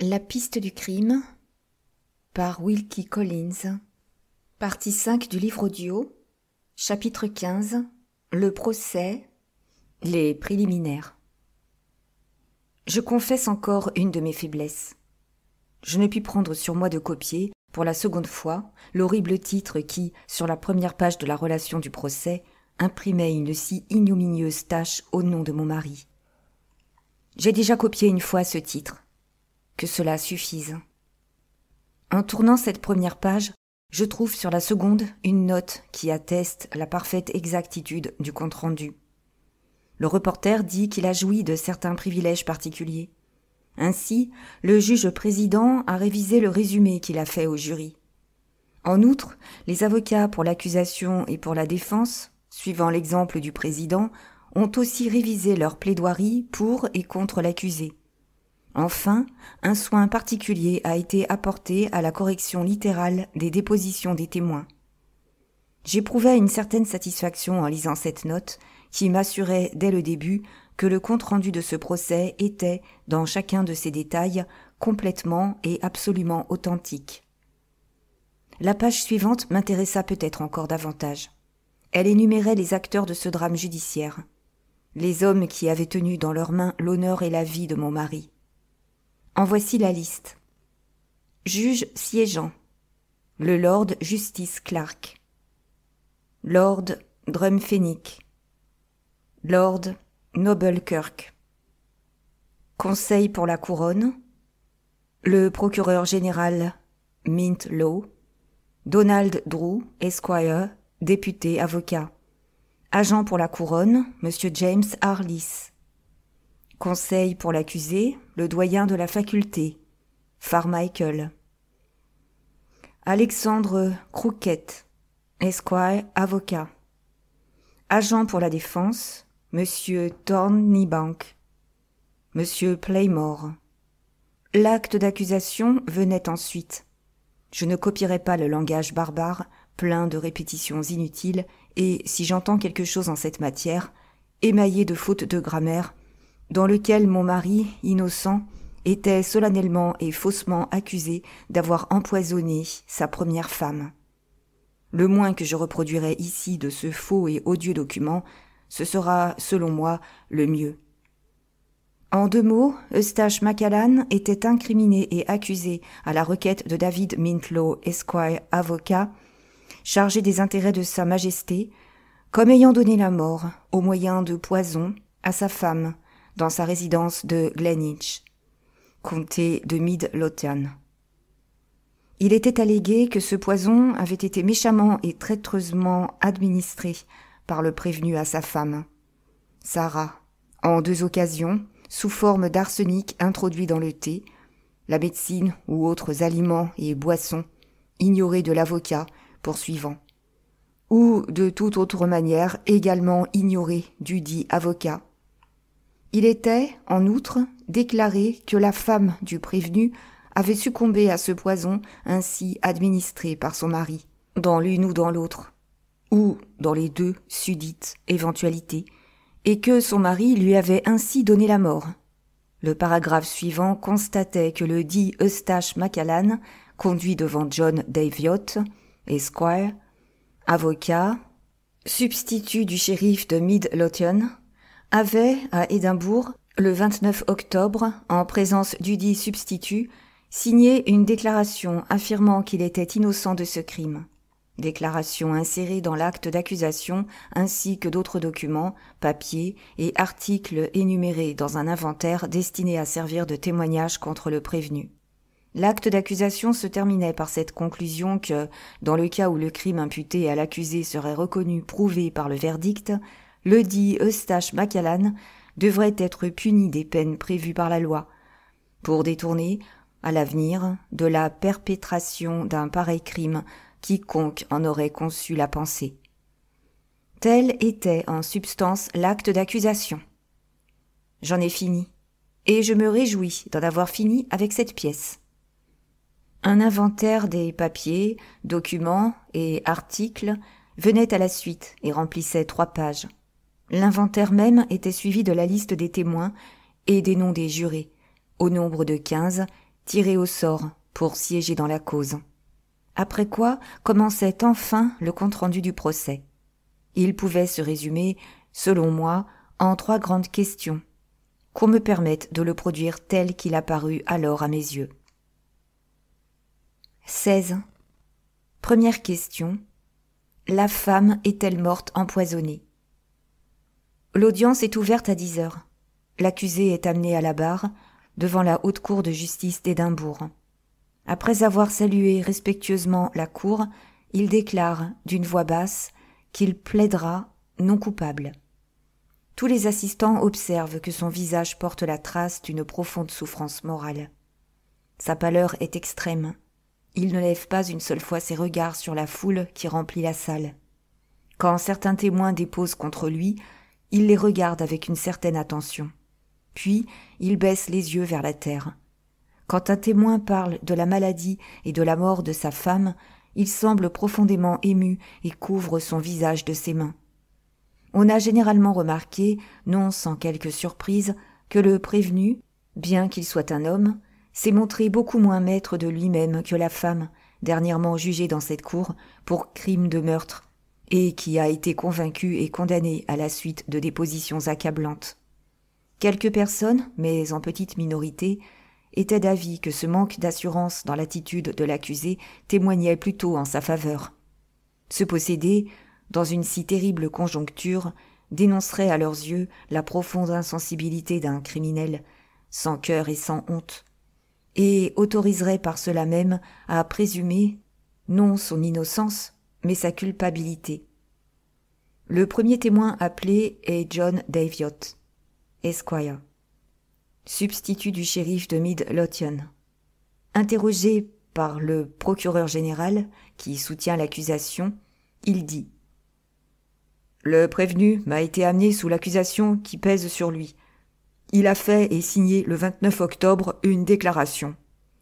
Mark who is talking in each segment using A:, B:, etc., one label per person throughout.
A: La piste du crime par Wilkie Collins. Partie 5 du livre audio. Chapitre 15. Le procès. Les préliminaires. Je confesse encore une de mes faiblesses. Je ne puis prendre sur moi de copier, pour la seconde fois, l'horrible titre qui, sur la première page de la relation du procès, imprimait une si ignominieuse tache au nom de mon mari. J'ai déjà copié une fois ce titre. Que cela suffise. En tournant cette première page, je trouve sur la seconde une note qui atteste la parfaite exactitude du compte-rendu. Le reporter dit qu'il a joui de certains privilèges particuliers. Ainsi, le juge président a révisé le résumé qu'il a fait au jury. En outre, les avocats pour l'accusation et pour la défense, suivant l'exemple du président, ont aussi révisé leur plaidoirie pour et contre l'accusé. Enfin, un soin particulier a été apporté à la correction littérale des dépositions des témoins. J'éprouvais une certaine satisfaction en lisant cette note, qui m'assurait dès le début que le compte-rendu de ce procès était, dans chacun de ses détails, complètement et absolument authentique. La page suivante m'intéressa peut-être encore davantage. Elle énumérait les acteurs de ce drame judiciaire, les hommes qui avaient tenu dans leurs mains l'honneur et la vie de mon mari. En voici la liste. Juge siégeant. Le Lord Justice Clark. Lord Drumfenwick. Lord Nobelkirk. Conseil pour la couronne. Le procureur général Mintlaw. Donald Drew, Esquire, député avocat. Agent pour la couronne, Monsieur James Harlis. Conseil pour l'accusé, le doyen de la faculté, Farmichael. Alexandre Crookett, Esquire, avocat. Agent pour la défense, Monsieur Thornybank. Monsieur Playmore. L'acte d'accusation venait ensuite. Je ne copierai pas le langage barbare, plein de répétitions inutiles, et, si j'entends quelque chose en cette matière, émaillé de fautes de grammaire, dans lequel mon mari, innocent, était solennellement et faussement accusé d'avoir empoisonné sa première femme. Le moins que je reproduirai ici de ce faux et odieux document, ce sera, selon moi, le mieux. En 2 mots, Eustache Macallan était incriminé et accusé à la requête de David Mintlaw, Esquire, avocat, chargé des intérêts de Sa Majesté, comme ayant donné la mort, au moyen de poison, à sa femme, dans sa résidence de Glenitch, comté de Midlothian. Il était allégué que ce poison avait été méchamment et traîtreusement administré par le prévenu à sa femme, Sarah, en 2 occasions, sous forme d'arsenic introduit dans le thé, la médecine ou autres aliments et boissons ignorés de l'avocat poursuivant, ou de toute autre manière également ignorés du dit avocat. Il était, en outre, déclaré que la femme du prévenu avait succombé à ce poison ainsi administré par son mari, dans l'une ou dans l'autre, ou dans les 2 susdites éventualités, et que son mari lui avait ainsi donné la mort. Le paragraphe suivant constatait que le dit Eustache Macallan, conduit devant John Daviott, Esquire, avocat, substitut du shérif de Midlothian, avait, à Édimbourg, le 29 octobre, en présence du dit substitut, signé une déclaration affirmant qu'il était innocent de ce crime. Déclaration insérée dans l'acte d'accusation ainsi que d'autres documents, papiers et articles énumérés dans un inventaire destiné à servir de témoignage contre le prévenu. L'acte d'accusation se terminait par cette conclusion que, dans le cas où le crime imputé à l'accusé serait reconnu prouvé par le verdict, le dit Eustache Macallan devrait être puni des peines prévues par la loi, pour détourner, à l'avenir, de la perpétration d'un pareil crime quiconque en aurait conçu la pensée. Tel était en substance l'acte d'accusation. J'en ai fini, et je me réjouis d'en avoir fini avec cette pièce. Un inventaire des papiers, documents et articles venait à la suite et remplissait 3 pages. L'inventaire même était suivi de la liste des témoins et des noms des jurés, au nombre de 15, tirés au sort pour siéger dans la cause. Après quoi commençait enfin le compte-rendu du procès. Il pouvait se résumer, selon moi, en 3 grandes questions, qu'on me permette de le produire tel qu'il apparut alors à mes yeux. 16. Première question. La femme est-elle morte empoisonnée? L'audience est ouverte à 10 heures. L'accusé est amené à la barre, devant la haute cour de justice d'Édimbourg. Après avoir salué respectueusement la cour, il déclare d'une voix basse qu'il plaidera non coupable. Tous les assistants observent que son visage porte la trace d'une profonde souffrance morale. Sa pâleur est extrême. Il ne lève pas une seule fois ses regards sur la foule qui remplit la salle. Quand certains témoins déposent contre lui, il les regarde avec une certaine attention. Puis, il baisse les yeux vers la terre. Quand un témoin parle de la maladie et de la mort de sa femme, il semble profondément ému et couvre son visage de ses mains. On a généralement remarqué, non sans quelque surprise, que le prévenu, bien qu'il soit un homme, s'est montré beaucoup moins maître de lui-même que la femme, dernièrement jugée dans cette cour pour crime de meurtre, et qui a été convaincue et condamnée à la suite de dépositions accablantes. Quelques personnes, mais en petite minorité, étaient d'avis que ce manque d'assurance dans l'attitude de l'accusé témoignait plutôt en sa faveur. Ce possédé, dans une si terrible conjoncture, dénoncerait à leurs yeux la profonde insensibilité d'un criminel, sans cœur et sans honte, et autoriserait par cela même à présumer, non son innocence, mais sa culpabilité. Le premier témoin appelé est John Daviott, Esquire, substitut du shérif de Mid-Lothian. Interrogé par le procureur général, qui soutient l'accusation, il dit « Le prévenu m'a été amené sous l'accusation qui pèse sur lui. Il a fait et signé le 29 octobre une déclaration.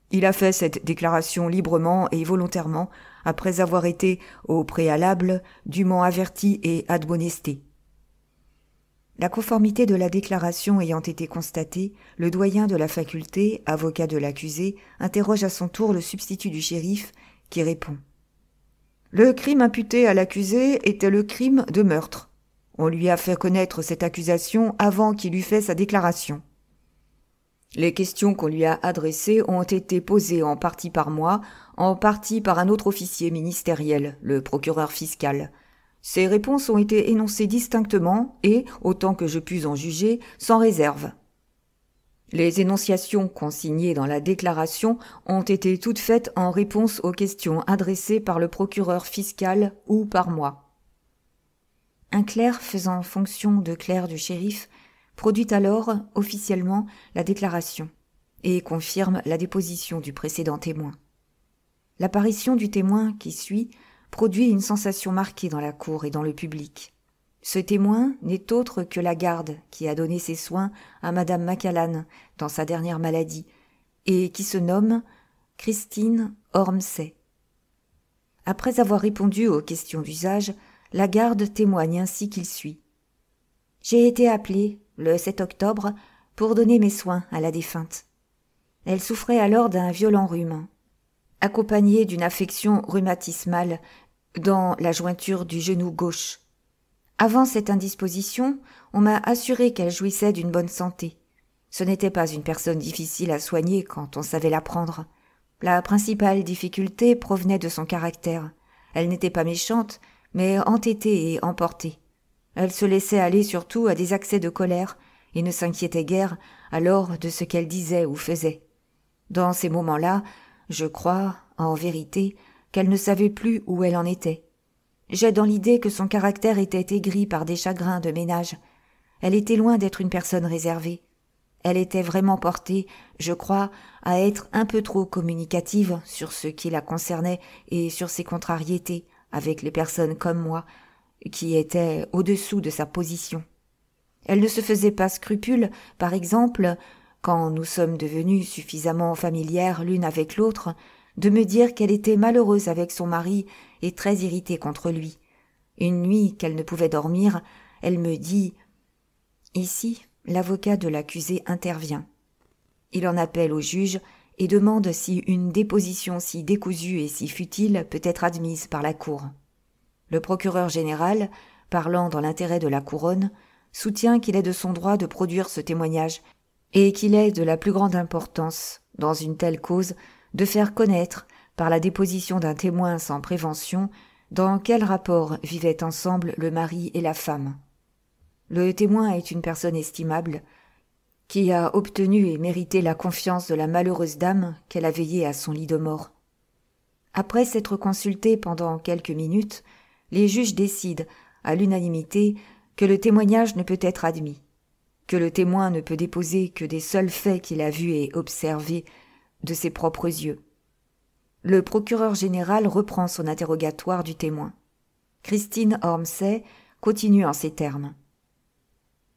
A: Il a fait cette déclaration librement et volontairement, après avoir été, au préalable, dûment averti et admonesté. » La conformité de la déclaration ayant été constatée, le doyen de la faculté, avocat de l'accusé, interroge à son tour le substitut du shérif, qui répond « Le crime imputé à l'accusé était le crime de meurtre. On lui a fait connaître cette accusation avant qu'il eût fait sa déclaration. Les questions qu'on lui a adressées ont été posées en partie par moi, en partie par un autre officier ministériel, le procureur fiscal. Ces réponses ont été énoncées distinctement et, autant que je pus en juger, sans réserve. Les énonciations consignées dans la déclaration ont été toutes faites en réponse aux questions adressées par le procureur fiscal ou par moi. » Un clerc faisant fonction de clerc du shérif produit alors officiellement la déclaration et confirme la déposition du précédent témoin. L'apparition du témoin qui suit produit une sensation marquée dans la cour et dans le public. Ce témoin n'est autre que la garde qui a donné ses soins à madame Macallan dans sa dernière maladie et qui se nomme Christine Ormsay. Après avoir répondu aux questions d'usage, la garde témoigne ainsi qu'il suit. « J'ai été appelée, le 7 octobre, pour donner mes soins à la défunte. Elle souffrait alors d'un violent rhume, accompagné d'une affection rhumatismale dans la jointure du genou gauche. Avant cette indisposition, on m'a assuré qu'elle jouissait d'une bonne santé. Ce n'était pas une personne difficile à soigner quand on savait la prendre. La principale difficulté provenait de son caractère. Elle n'était pas méchante, mais entêtée et emportée. Elle se laissait aller surtout à des accès de colère et ne s'inquiétait guère alors de ce qu'elle disait ou faisait. Dans ces moments-là, je crois, en vérité, qu'elle ne savait plus où elle en était. J'ai dans l'idée que son caractère était aigri par des chagrins de ménage. Elle était loin d'être une personne réservée. Elle était vraiment portée, je crois, à être un peu trop communicative sur ce qui la concernait et sur ses contrariétés avec les personnes comme moi, qui étaient au-dessous de sa position. Elle ne se faisait pas scrupule, par exemple, quand nous sommes devenues suffisamment familières l'une avec l'autre, de me dire qu'elle était malheureuse avec son mari et très irritée contre lui. Une nuit qu'elle ne pouvait dormir, elle me dit « Ici, l'avocat de l'accusé intervient. Il en appelle au juge et demande si une déposition si décousue et si futile peut être admise par la cour. Le procureur général, parlant dans l'intérêt de la couronne, soutient qu'il est de son droit de produire ce témoignage et qu'il est de la plus grande importance, dans une telle cause, de faire connaître, par la déposition d'un témoin sans prévention, dans quel rapport vivaient ensemble le mari et la femme. Le témoin est une personne estimable, qui a obtenu et mérité la confiance de la malheureuse dame qu'elle a veillée à son lit de mort. Après s'être consultés pendant quelques minutes, les juges décident, à l'unanimité, que le témoignage ne peut être admis, que le témoin ne peut déposer que des seuls faits qu'il a vus et observés de ses propres yeux. Le procureur général reprend son interrogatoire du témoin. Christine Ormsay continue en ces termes.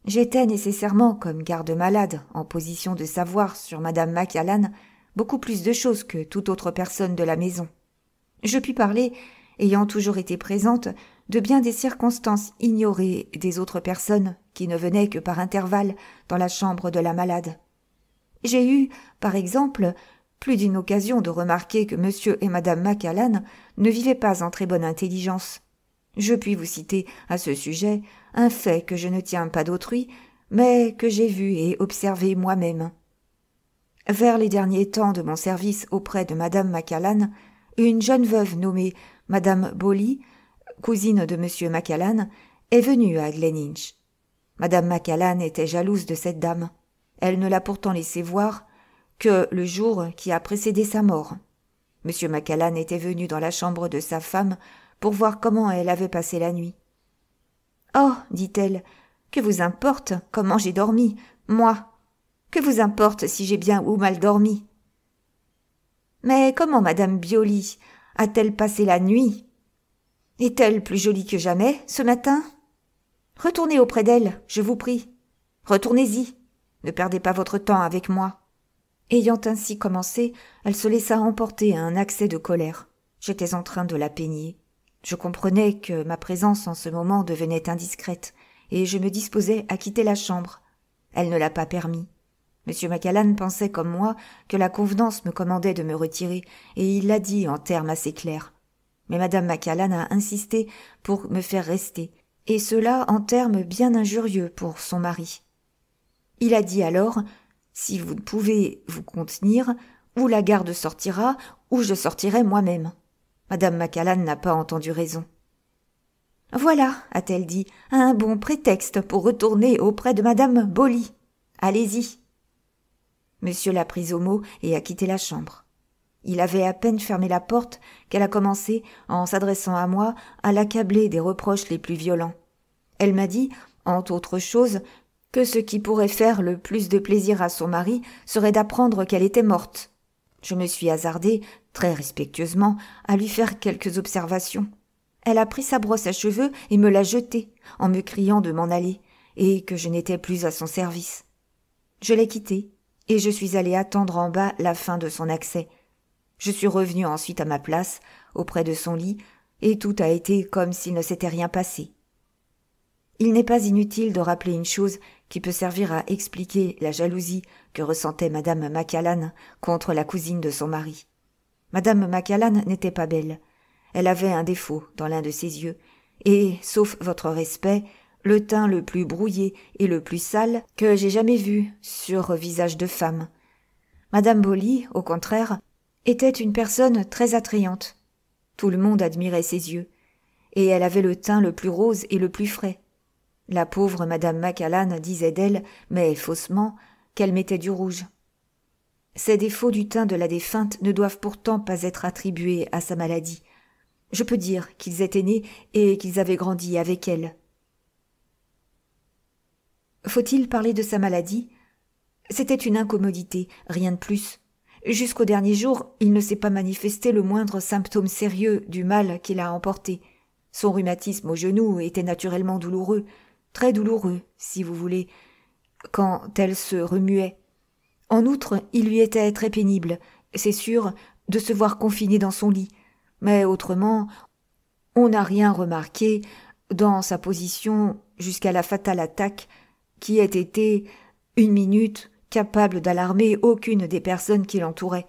A: « J'étais nécessairement, comme garde-malade, en position de savoir sur madame Macallan beaucoup plus de choses que toute autre personne de la maison. Je puis parler, ayant toujours été présente, de bien des circonstances ignorées des autres personnes qui ne venaient que par intervalles dans la chambre de la malade. J'ai eu, par exemple, plus d'une occasion de remarquer que monsieur et madame Macallan ne vivaient pas en très bonne intelligence. Je puis vous citer à ce sujet un fait que je ne tiens pas d'autrui, mais que j'ai vu et observé moi-même. Vers les derniers temps de mon service auprès de madame Macallan, une jeune veuve nommée madame Bowley, cousine de monsieur Macallan, est venue à Gleninch. Madame Macallan était jalouse de cette dame. Elle ne l'a pourtant laissé voir que le jour qui a précédé sa mort. Monsieur Macallan était venu dans la chambre de sa femme pour voir comment elle avait passé la nuit. « Oh, dit-elle, que vous importe comment j'ai dormi, moi? Que vous importe si j'ai bien ou mal dormi? Mais comment madame Bioli a-t-elle passé la nuit? Est-elle plus jolie que jamais, ce matin? Retournez auprès d'elle, je vous prie. Retournez-y, ne perdez pas votre temps avec moi. » Ayant ainsi commencé, elle se laissa emporter à un accès de colère. J'étais en train de la peigner. Je comprenais que ma présence en ce moment devenait indiscrète, et je me disposais à quitter la chambre. Elle ne l'a pas permis. M. Macallan pensait comme moi que la convenance me commandait de me retirer, et il l'a dit en termes assez clairs. Mais Mme Macallan a insisté pour me faire rester, et cela en termes bien injurieux pour son mari. Il a dit alors « Si vous ne pouvez vous contenir, ou la garde sortira, ou je sortirai moi-même. » Madame Macallan n'a pas entendu raison. « Voilà, a-t-elle dit, un bon prétexte pour retourner auprès de madame Bowley. Allez-y. » Monsieur l'a prise au mot et a quitté la chambre. Il avait à peine fermé la porte qu'elle a commencé, en s'adressant à moi, à l'accabler des reproches les plus violents. Elle m'a dit, entre autres choses, que ce qui pourrait faire le plus de plaisir à son mari serait d'apprendre qu'elle était morte. Je me suis hasardée, très respectueusement, à lui faire quelques observations. Elle a pris sa brosse à cheveux et me l'a jetée, en me criant de m'en aller, et que je n'étais plus à son service. Je l'ai quittée, et je suis allée attendre en bas la fin de son accès. Je suis revenue ensuite à ma place, auprès de son lit, et tout a été comme s'il ne s'était rien passé. Il n'est pas inutile de rappeler une chose qui peut servir à expliquer la jalousie que ressentait madame Macallan contre la cousine de son mari. Madame Macallan n'était pas belle. Elle avait un défaut dans l'un de ses yeux, et, sauf votre respect, le teint le plus brouillé et le plus sale que j'ai jamais vu sur visage de femme. Madame Bowley, au contraire, était une personne très attrayante. Tout le monde admirait ses yeux, et elle avait le teint le plus rose et le plus frais. La pauvre madame Macallan disait d'elle, mais faussement, qu'elle mettait du rouge. Ces défauts du teint de la défunte ne doivent pourtant pas être attribués à sa maladie. Je peux dire qu'ils étaient nés et qu'ils avaient grandi avec elle. Faut-il parler de sa maladie? C'était une incommodité, rien de plus. Jusqu'au dernier jour, il ne s'est pas manifesté le moindre symptôme sérieux du mal qui l'a emporté. Son rhumatisme au genou était naturellement douloureux, très douloureux, si vous voulez, quand elle se remuait. En outre, il lui était très pénible, c'est sûr, de se voir confiné dans son lit, mais autrement, on n'a rien remarqué dans sa position jusqu'à la fatale attaque qui ait été 1 minute capable d'alarmer aucune des personnes qui l'entouraient.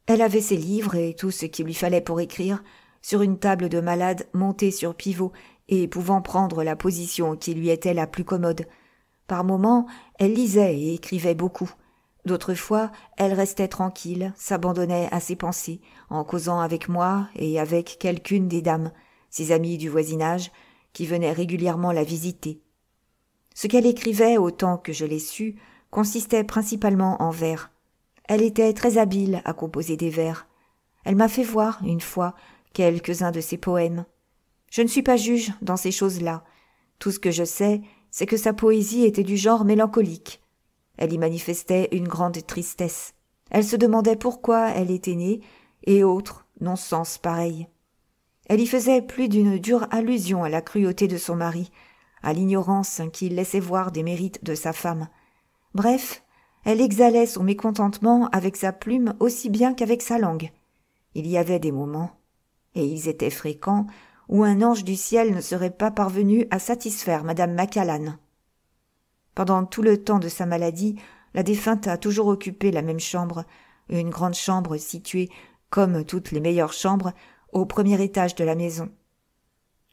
A: Elle avait ses livres et tout ce qu'il lui fallait pour écrire, sur une table de malade montée sur pivot et pouvant prendre la position qui lui était la plus commode. Par moments, elle lisait et écrivait beaucoup. D'autres fois, elle restait tranquille, s'abandonnait à ses pensées, en causant avec moi et avec quelqu'une des dames, ses amies du voisinage, qui venaient régulièrement la visiter. Ce qu'elle écrivait, autant que je l'ai su, consistait principalement en vers. Elle était très habile à composer des vers. Elle m'a fait voir, une fois, quelques-uns de ses poèmes. Je ne suis pas juge dans ces choses-là. Tout ce que je sais, c'est que sa poésie était du genre mélancolique. Elle y manifestait une grande tristesse. Elle se demandait pourquoi elle était née, et autres non-sens pareils. Elle y faisait plus d'une dure allusion à la cruauté de son mari, à l'ignorance qu'il laissait voir des mérites de sa femme. Bref, elle exhalait son mécontentement avec sa plume aussi bien qu'avec sa langue. Il y avait des moments, et ils étaient fréquents, où un ange du ciel ne serait pas parvenu à satisfaire madame Macallan. Pendant tout le temps de sa maladie, la défunte a toujours occupé la même chambre, une grande chambre située, comme toutes les meilleures chambres, au premier étage de la maison.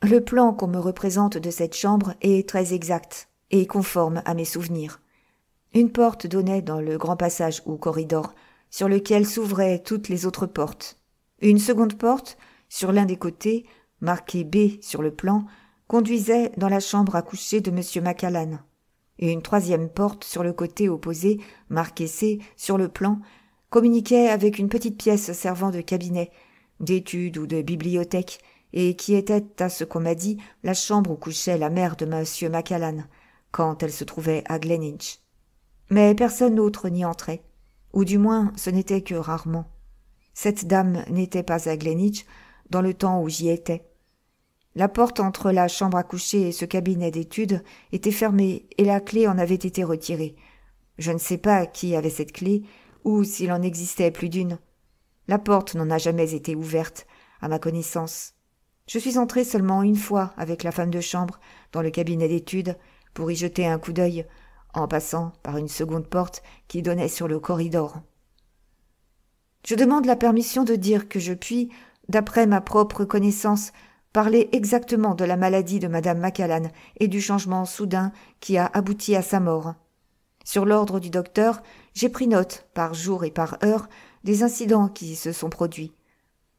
A: Le plan qu'on me représente de cette chambre est très exact et conforme à mes souvenirs. Une porte donnait dans le grand passage ou corridor, sur lequel s'ouvraient toutes les autres portes. Une seconde porte, sur l'un des côtés, marquée B sur le plan, conduisait dans la chambre à coucher de M. Macallan. Et une troisième porte sur le côté opposé, marquée C sur le plan, communiquait avec une petite pièce servant de cabinet, d'étude ou de bibliothèque, et qui était, à ce qu'on m'a dit, la chambre où couchait la mère de M. Macallan, quand elle se trouvait à Gleninch. Mais personne d'autre n'y entrait, ou du moins ce n'était que rarement. Cette dame n'était pas à Gleninch dans le temps où j'y étais. La porte entre la chambre à coucher et ce cabinet d'études était fermée et la clé en avait été retirée. Je ne sais pas qui avait cette clé ou s'il en existait plus d'une. La porte n'en a jamais été ouverte, à ma connaissance. Je suis entrée seulement une fois avec la femme de chambre dans le cabinet d'études pour y jeter un coup d'œil, en passant par une seconde porte qui donnait sur le corridor. Je demande la permission de dire que je puis, d'après ma propre connaissance, parler exactement de la maladie de madame Macallan et du changement soudain qui a abouti à sa mort. Sur l'ordre du docteur, j'ai pris note, par jour et par heure, des incidents qui se sont produits.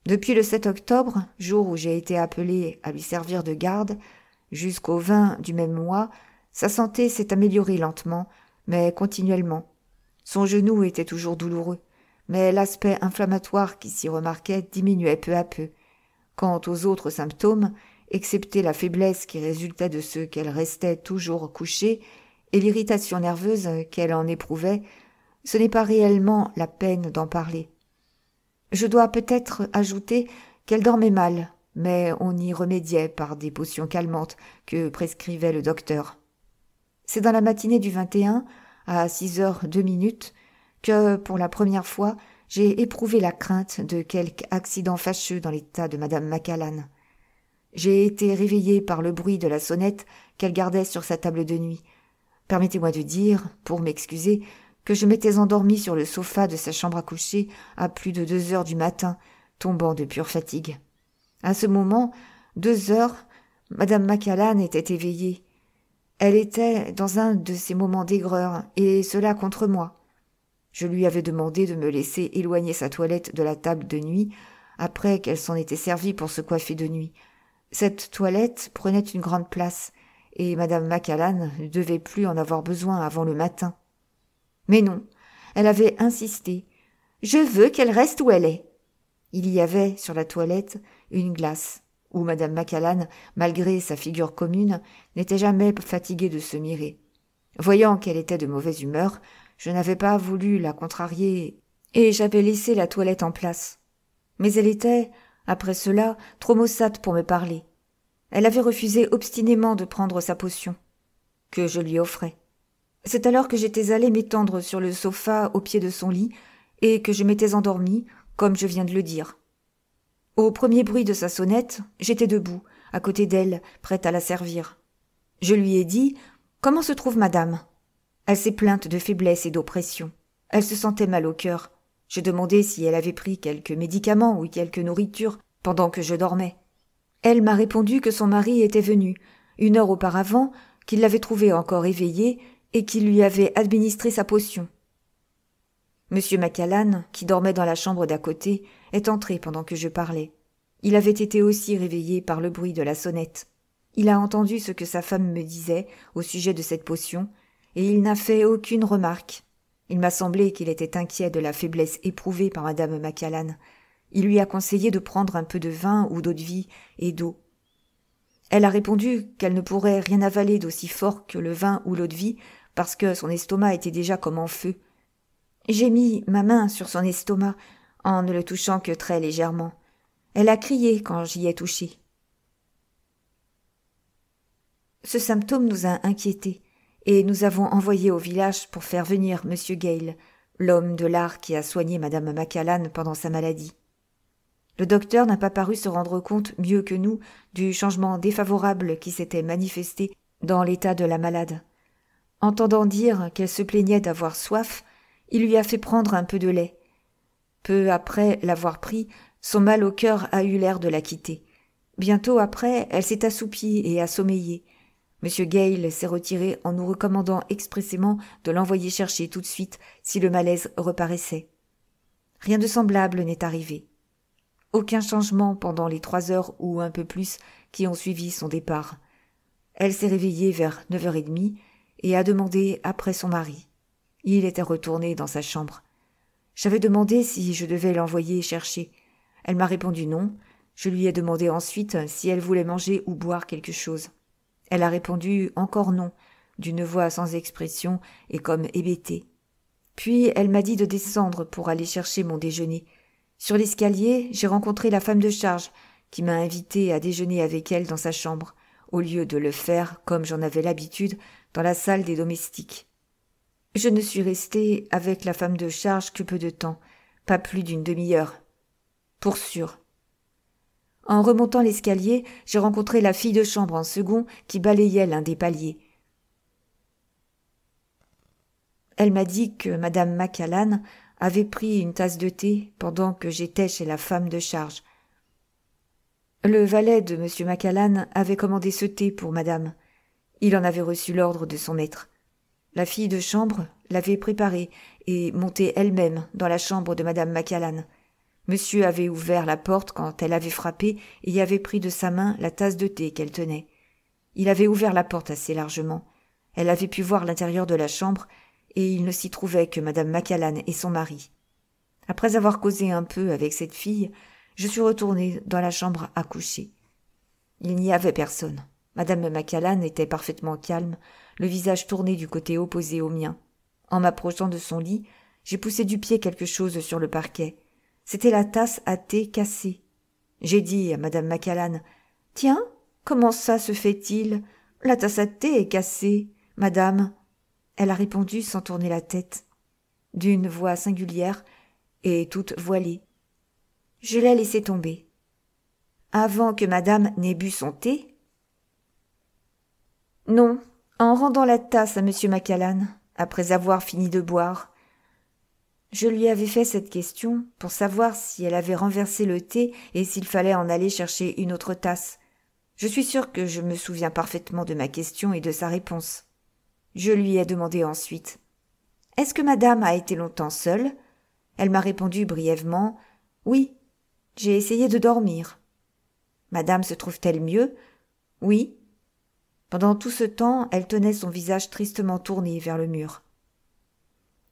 A: Depuis le 7 octobre, jour où j'ai été appelée à lui servir de garde, jusqu'au 20 du même mois, sa santé s'est améliorée lentement, mais continuellement. Son genou était toujours douloureux, mais l'aspect inflammatoire qui s'y remarquait diminuait peu à peu. Quant aux autres symptômes, excepté la faiblesse qui résultait de ce qu'elle restait toujours couchée et l'irritation nerveuse qu'elle en éprouvait, ce n'est pas réellement la peine d'en parler. Je dois peut-être ajouter qu'elle dormait mal, mais on y remédiait par des potions calmantes que prescrivait le docteur. C'est dans la matinée du 21, à 6h02, que, pour la première fois, j'ai éprouvé la crainte de quelque accident fâcheux dans l'état de madame Macallan. J'ai été réveillée par le bruit de la sonnette qu'elle gardait sur sa table de nuit. Permettez-moi de dire, pour m'excuser, que je m'étais endormie sur le sofa de sa chambre à coucher à plus de 2h du matin, tombant de pure fatigue. À ce moment, 2h, madame Macallan était éveillée. Elle était dans un de ces moments d'aigreur, et cela contre moi. Je lui avais demandé de me laisser éloigner sa toilette de la table de nuit, après qu'elle s'en était servie pour se coiffer de nuit. Cette toilette prenait une grande place, et madame Macallan ne devait plus en avoir besoin avant le matin. Mais non, elle avait insisté. « Je veux qu'elle reste où elle est !» Il y avait, sur la toilette, une glace, où madame Macallan, malgré sa figure commune, n'était jamais fatiguée de se mirer. Voyant qu'elle était de mauvaise humeur, je n'avais pas voulu la contrarier, et j'avais laissé la toilette en place. Mais elle était, après cela, trop maussade pour me parler. Elle avait refusé obstinément de prendre sa potion, que je lui offrais. C'est alors que j'étais allée m'étendre sur le sofa au pied de son lit, et que je m'étais endormie, comme je viens de le dire. Au premier bruit de sa sonnette, j'étais debout, à côté d'elle, prête à la servir. Je lui ai dit « Comment se trouve madame ?» Elle s'est plainte de faiblesse et d'oppression. Elle se sentait mal au cœur. Je demandai si elle avait pris quelques médicaments ou quelque nourriture pendant que je dormais. Elle m'a répondu que son mari était venu, 1 heure auparavant, qu'il l'avait trouvée encore éveillée et qu'il lui avait administré sa potion. Monsieur Macallan, qui dormait dans la chambre d'à côté, est entré pendant que je parlais. Il avait été aussi réveillé par le bruit de la sonnette. Il a entendu ce que sa femme me disait au sujet de cette potion, et il n'a fait aucune remarque. Il m'a semblé qu'il était inquiet de la faiblesse éprouvée par madame Macallan. Il lui a conseillé de prendre un peu de vin ou d'eau-de-vie et d'eau. Elle a répondu qu'elle ne pourrait rien avaler d'aussi fort que le vin ou l'eau-de-vie parce que son estomac était déjà comme en feu. J'ai mis ma main sur son estomac en ne le touchant que très légèrement. Elle a crié quand j'y ai touché. Ce symptôme nous a inquiétés et nous avons envoyé au village pour faire venir M. Gale, l'homme de l'art qui a soigné madame Macallan pendant sa maladie. Le docteur n'a pas paru se rendre compte mieux que nous du changement défavorable qui s'était manifesté dans l'état de la malade. Entendant dire qu'elle se plaignait d'avoir soif, il lui a fait prendre un peu de lait. Peu après l'avoir pris, son mal au cœur a eu l'air de la quitter. Bientôt après, elle s'est assoupie et a sommeillé. M. Gale s'est retiré en nous recommandant expressément de l'envoyer chercher tout de suite si le malaise reparaissait. Rien de semblable n'est arrivé. Aucun changement pendant les 3 heures ou un peu plus qui ont suivi son départ. Elle s'est réveillée vers 9h30 et a demandé après son mari. Il était retourné dans sa chambre. J'avais demandé si je devais l'envoyer chercher. Elle m'a répondu non. Je lui ai demandé ensuite si elle voulait manger ou boire quelque chose. Elle a répondu encore non, d'une voix sans expression et comme hébétée. Puis elle m'a dit de descendre pour aller chercher mon déjeuner. Sur l'escalier, j'ai rencontré la femme de charge qui m'a invité à déjeuner avec elle dans sa chambre, au lieu de le faire, comme j'en avais l'habitude, dans la salle des domestiques. Je ne suis restée avec la femme de charge que peu de temps, pas plus d'une demi-heure. Pour sûr. En remontant l'escalier, j'ai rencontré la fille de chambre en second qui balayait l'un des paliers. Elle m'a dit que madame Macallan avait pris une tasse de thé pendant que j'étais chez la femme de charge. Le valet de M. Macallan avait commandé ce thé pour madame. Il en avait reçu l'ordre de son maître. La fille de chambre l'avait préparé et monté elle-même dans la chambre de madame Macallan. Monsieur avait ouvert la porte quand elle avait frappé et y avait pris de sa main la tasse de thé qu'elle tenait. Il avait ouvert la porte assez largement. Elle avait pu voir l'intérieur de la chambre et il ne s'y trouvait que madame Macallan et son mari. Après avoir causé un peu avec cette fille, je suis retournée dans la chambre à coucher. Il n'y avait personne. Madame Macallan était parfaitement calme, le visage tourné du côté opposé au mien. En m'approchant de son lit, j'ai poussé du pied quelque chose sur le parquet. C'était la tasse à thé cassée. J'ai dit à madame Macallan, « Tiens, comment ça se fait-il? La tasse à thé est cassée, madame. » Elle a répondu sans tourner la tête, d'une voix singulière et toute voilée. Je l'ai laissé tomber. Avant que madame n'ait bu son thé? Non, en rendant la tasse à M. Macallan, après avoir fini de boire. Je lui avais fait cette question pour savoir si elle avait renversé le thé et s'il fallait en aller chercher une autre tasse. Je suis sûre que je me souviens parfaitement de ma question et de sa réponse. Je lui ai demandé ensuite « Est-ce que madame a été longtemps seule ?» Elle m'a répondu brièvement « Oui, j'ai essayé de dormir. » « Madame se trouve-t-elle mieux ?»« Oui. » Pendant tout ce temps, elle tenait son visage tristement tourné vers le mur.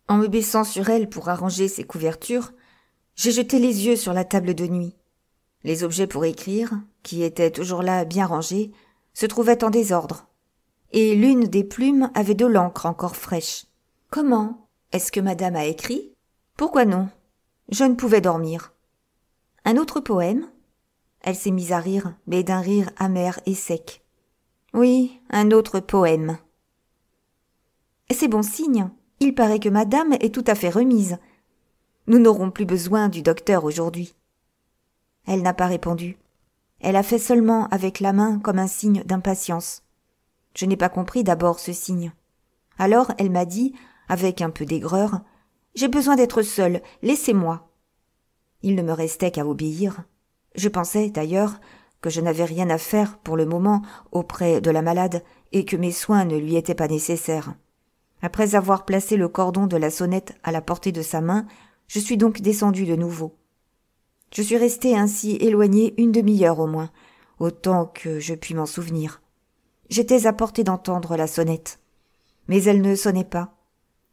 A: En me baissant sur elle pour arranger ses couvertures, j'ai jeté les yeux sur la table de nuit. Les objets pour écrire, qui étaient toujours là bien rangés, se trouvaient en désordre. Et l'une des plumes avait de l'encre encore fraîche. Comment? Est-ce que madame a écrit? Pourquoi non? Je ne pouvais dormir. Un autre poème? Elle s'est mise à rire, mais d'un rire amer et sec. Oui, un autre poème. C'est bon signe. Il paraît que madame est tout à fait remise. Nous n'aurons plus besoin du docteur aujourd'hui. Elle n'a pas répondu. Elle a fait seulement avec la main comme un signe d'impatience. Je n'ai pas compris d'abord ce signe. Alors elle m'a dit, avec un peu d'aigreur, « J'ai besoin d'être seule, laissez-moi. » Il ne me restait qu'à obéir. Je pensais, d'ailleurs, que je n'avais rien à faire pour le moment auprès de la malade et que mes soins ne lui étaient pas nécessaires. Après avoir placé le cordon de la sonnette à la portée de sa main, je suis donc descendue de nouveau. Je suis restée ainsi éloignée une demi-heure au moins, autant que je puis m'en souvenir. J'étais à portée d'entendre la sonnette, mais elle ne sonnait pas.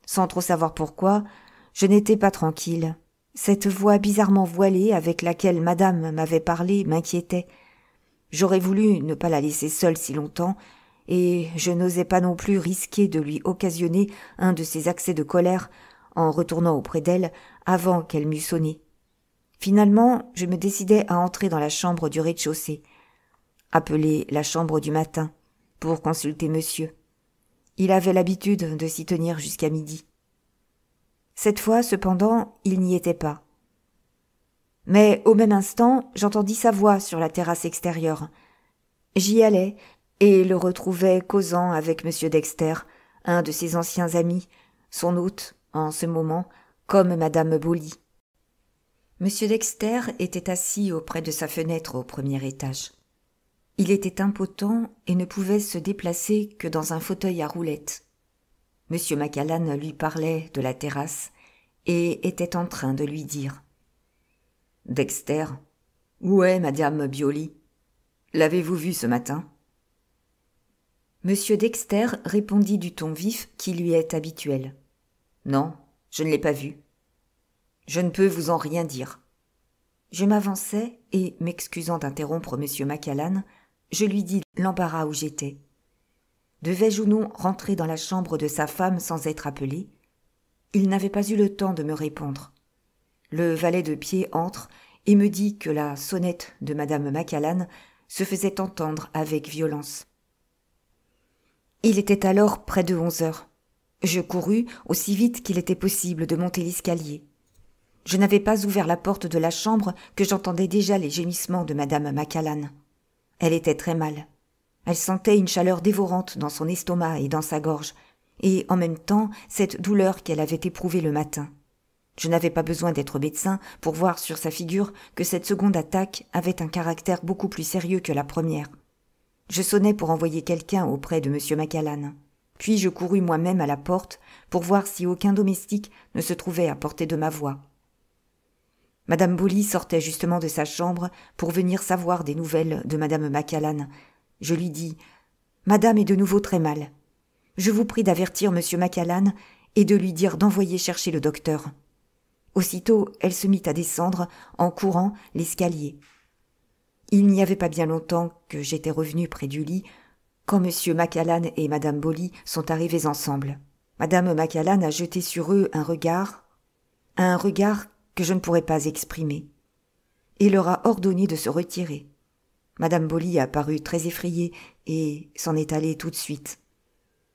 A: Sans trop savoir pourquoi, je n'étais pas tranquille. Cette voix bizarrement voilée avec laquelle madame m'avait parlé m'inquiétait. J'aurais voulu ne pas la laisser seule si longtemps, et je n'osais pas non plus risquer de lui occasionner un de ces accès de colère en retournant auprès d'elle avant qu'elle m'eût sonné. Finalement, je me décidai à entrer dans la chambre du rez-de-chaussée, appelée la chambre du matin, pour consulter monsieur. Il avait l'habitude de s'y tenir jusqu'à midi. Cette fois, cependant, il n'y était pas. Mais au même instant, j'entendis sa voix sur la terrasse extérieure. J'y allai et le retrouvai causant avec M. Dexter, un de ses anciens amis, son hôte, en ce moment, comme Madame Boly. M. Dexter était assis auprès de sa fenêtre au premier étage. Il était impotent et ne pouvait se déplacer que dans un fauteuil à roulettes. M. Macallan lui parlait de la terrasse et était en train de lui dire « Dexter, où est Madame Bioli? L'avez-vous vue ce matin ?» M. Dexter répondit du ton vif qui lui est habituel. « Non, je ne l'ai pas vue. Je ne peux vous en rien dire. » Je m'avançai et, m'excusant d'interrompre M. Macallan, je lui dis l'embarras où j'étais. Devais-je ou non rentrer dans la chambre de sa femme sans être appelé? Il n'avait pas eu le temps de me répondre. Le valet de pied entre et me dit que la sonnette de Madame Macallan se faisait entendre avec violence. Il était alors près de 11 heures. Je courus aussi vite qu'il était possible de monter l'escalier. Je n'avais pas ouvert la porte de la chambre que j'entendais déjà les gémissements de Madame Macallan. Elle était très mal. Elle sentait une chaleur dévorante dans son estomac et dans sa gorge, et en même temps cette douleur qu'elle avait éprouvée le matin. Je n'avais pas besoin d'être médecin pour voir sur sa figure que cette seconde attaque avait un caractère beaucoup plus sérieux que la première. Je sonnai pour envoyer quelqu'un auprès de M. Macallan. Puis je courus moi-même à la porte pour voir si aucun domestique ne se trouvait à portée de ma voix. Madame Boly sortait justement de sa chambre pour venir savoir des nouvelles de Madame Macallan. Je lui dis « Madame est de nouveau très mal. Je vous prie d'avertir M. Macallan et de lui dire d'envoyer chercher le docteur. » Aussitôt, elle se mit à descendre, en courant, l'escalier. Il n'y avait pas bien longtemps que j'étais revenue près du lit, quand M. Macallan et Madame Boly sont arrivés ensemble. Madame Macallan a jeté sur eux un regard que je ne pourrais pas exprimer, et leur a ordonné de se retirer. Madame Boly a paru très effrayée et s'en est allée tout de suite.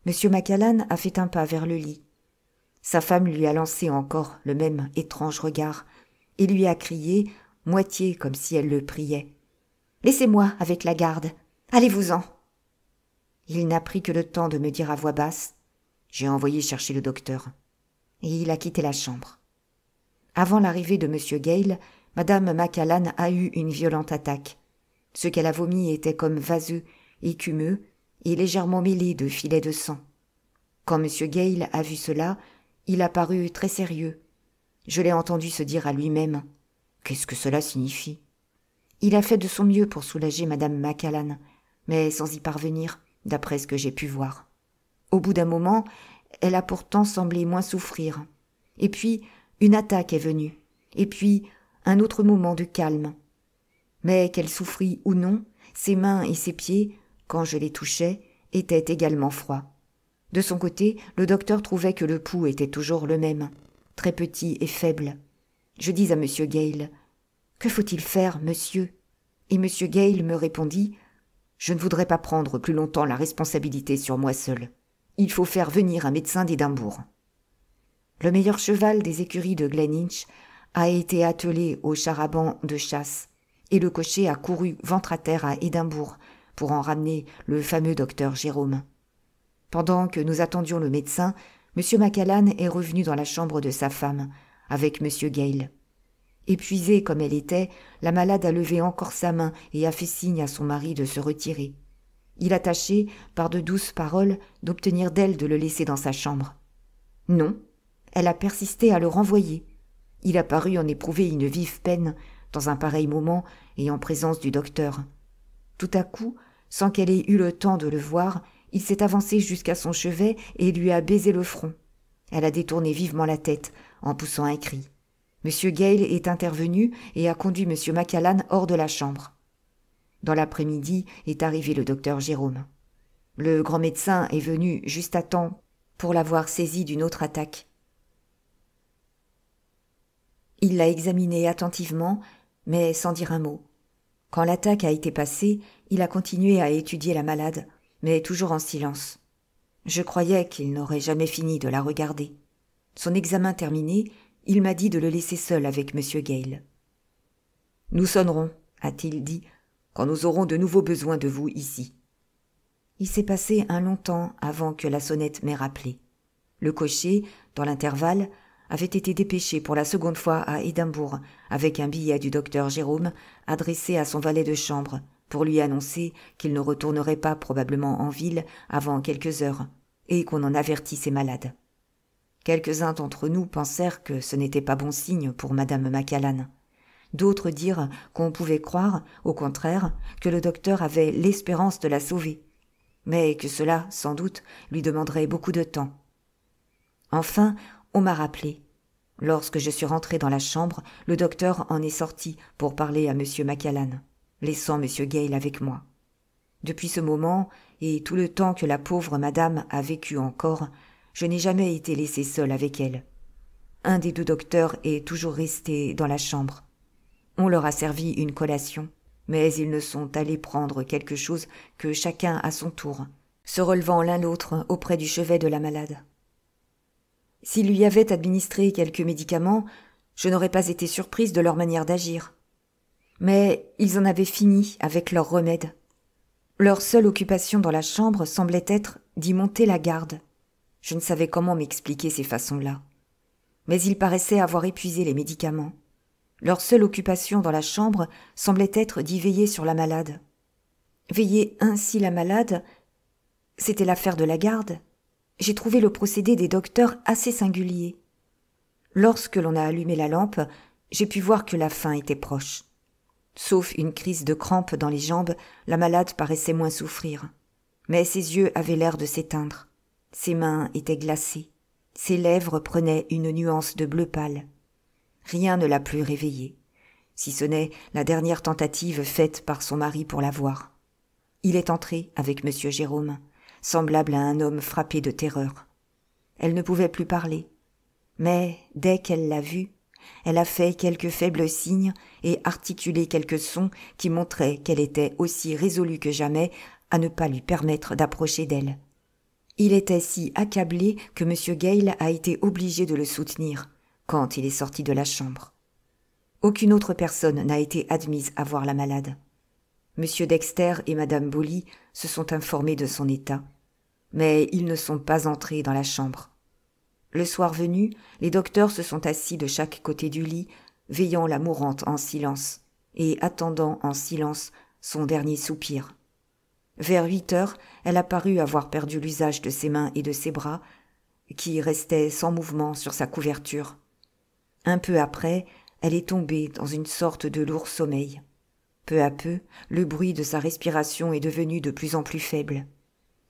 A: M. Macallan a fait un pas vers le lit. Sa femme lui a lancé encore le même étrange regard et lui a crié, moitié comme si elle le priait. « Laissez-moi avec la garde, allez-vous-en !» Il n'a pris que le temps de me dire à voix basse « J'ai envoyé chercher le docteur » et il a quitté la chambre. Avant l'arrivée de M. Gale, Madame Macallan a eu une violente attaque. Ce qu'elle a vomi était comme vaseux, écumeux et légèrement mêlé de filets de sang. Quand M. Gale a vu cela, il a paru très sérieux. Je l'ai entendu se dire à lui-même « Qu'est-ce que cela signifie ?» Il a fait de son mieux pour soulager Madame Macallan, mais sans y parvenir, d'après ce que j'ai pu voir. Au bout d'un moment, elle a pourtant semblé moins souffrir. Et puis, une attaque est venue, et puis un autre moment de calme. Mais qu'elle souffrit ou non, ses mains et ses pieds, quand je les touchais, étaient également froids. De son côté, le docteur trouvait que le pouls était toujours le même, très petit et faible. Je dis à M. Gale « Que faut-il faire, monsieur ?» Et M. Gale me répondit « Je ne voudrais pas prendre plus longtemps la responsabilité sur moi seul. Il faut faire venir un médecin d'Édimbourg. » Le meilleur cheval des écuries de Gleninch a été attelé au char-à-banc de chasse, et le cocher a couru ventre à terre à Édimbourg pour en ramener le fameux docteur Jérôme. Pendant que nous attendions le médecin, M. Macallan est revenu dans la chambre de sa femme, avec M. Gale. Épuisée comme elle était, la malade a levé encore sa main et a fait signe à son mari de se retirer. Il a tâché, par de douces paroles, d'obtenir d'elle de le laisser dans sa chambre. Non, elle a persisté à le renvoyer. Il a paru en éprouver une vive peine, dans un pareil moment et en présence du docteur. Tout à coup, sans qu'elle ait eu le temps de le voir, il s'est avancé jusqu'à son chevet et lui a baisé le front. Elle a détourné vivement la tête, en poussant un cri. M. Gale est intervenu et a conduit M. Macallan hors de la chambre. Dans l'après-midi est arrivé le docteur Jérôme. Le grand médecin est venu juste à temps pour l'avoir saisi d'une autre attaque. Il l'a examiné attentivement, mais sans dire un mot. Quand l'attaque a été passée, il a continué à étudier la malade, mais toujours en silence. Je croyais qu'il n'aurait jamais fini de la regarder. Son examen terminé, il m'a dit de le laisser seul avec M. Gale. « Nous sonnerons, a-t-il dit, quand nous aurons de nouveaux besoins de vous ici. » Il s'est passé un long temps avant que la sonnette m'ait rappelé. Le cocher, dans l'intervalle, avait été dépêché pour la seconde fois à Édimbourg avec un billet du docteur Jérôme adressé à son valet de chambre pour lui annoncer qu'il ne retournerait pas probablement en ville avant quelques heures et qu'on en avertit ses malades. Quelques-uns d'entre nous pensèrent que ce n'était pas bon signe pour madame Macallan. D'autres dirent qu'on pouvait croire, au contraire, que le docteur avait l'espérance de la sauver, mais que cela, sans doute, lui demanderait beaucoup de temps. Enfin, on m'a rappelé. Lorsque je suis rentré dans la chambre, le docteur en est sorti pour parler à M. Macallan, laissant M. Gale avec moi. Depuis ce moment, et tout le temps que la pauvre madame a vécu encore, je n'ai jamais été laissé seul avec elle. Un des deux docteurs est toujours resté dans la chambre. On leur a servi une collation, mais ils ne sont allés prendre quelque chose que chacun à son tour, se relevant l'un l'autre auprès du chevet de la malade. S'ils lui avaient administré quelques médicaments, je n'aurais pas été surprise de leur manière d'agir. Mais ils en avaient fini avec leurs remèdes. Leur seule occupation dans la chambre semblait être d'y monter la garde. Je ne savais comment m'expliquer ces façons-là. Mais ils paraissaient avoir épuisé les médicaments. Leur seule occupation dans la chambre semblait être d'y veiller sur la malade. Veiller ainsi la malade, c'était l'affaire de la garde. J'ai trouvé le procédé des docteurs assez singulier. Lorsque l'on a allumé la lampe, j'ai pu voir que la fin était proche. Sauf une crise de crampes dans les jambes, la malade paraissait moins souffrir. Mais ses yeux avaient l'air de s'éteindre. Ses mains étaient glacées. Ses lèvres prenaient une nuance de bleu pâle. Rien ne l'a plus réveillée, si ce n'est la dernière tentative faite par son mari pour la voir. Il est entré avec M. Jérôme, semblable à un homme frappé de terreur. Elle ne pouvait plus parler, mais dès qu'elle l'a vu, elle a fait quelques faibles signes et articulé quelques sons qui montraient qu'elle était aussi résolue que jamais à ne pas lui permettre d'approcher d'elle. Il était si accablé que M. Gale a été obligé de le soutenir quand il est sorti de la chambre. Aucune autre personne n'a été admise à voir la malade. M. Dexter et Mme Bolly se sont informés de son état, mais ils ne sont pas entrés dans la chambre. Le soir venu, les docteurs se sont assis de chaque côté du lit, veillant la mourante en silence et attendant en silence son dernier soupir. Vers 8 heures, elle a paru avoir perdu l'usage de ses mains et de ses bras, qui restaient sans mouvement sur sa couverture. Un peu après, elle est tombée dans une sorte de lourd sommeil. Peu à peu, le bruit de sa respiration est devenu de plus en plus faible.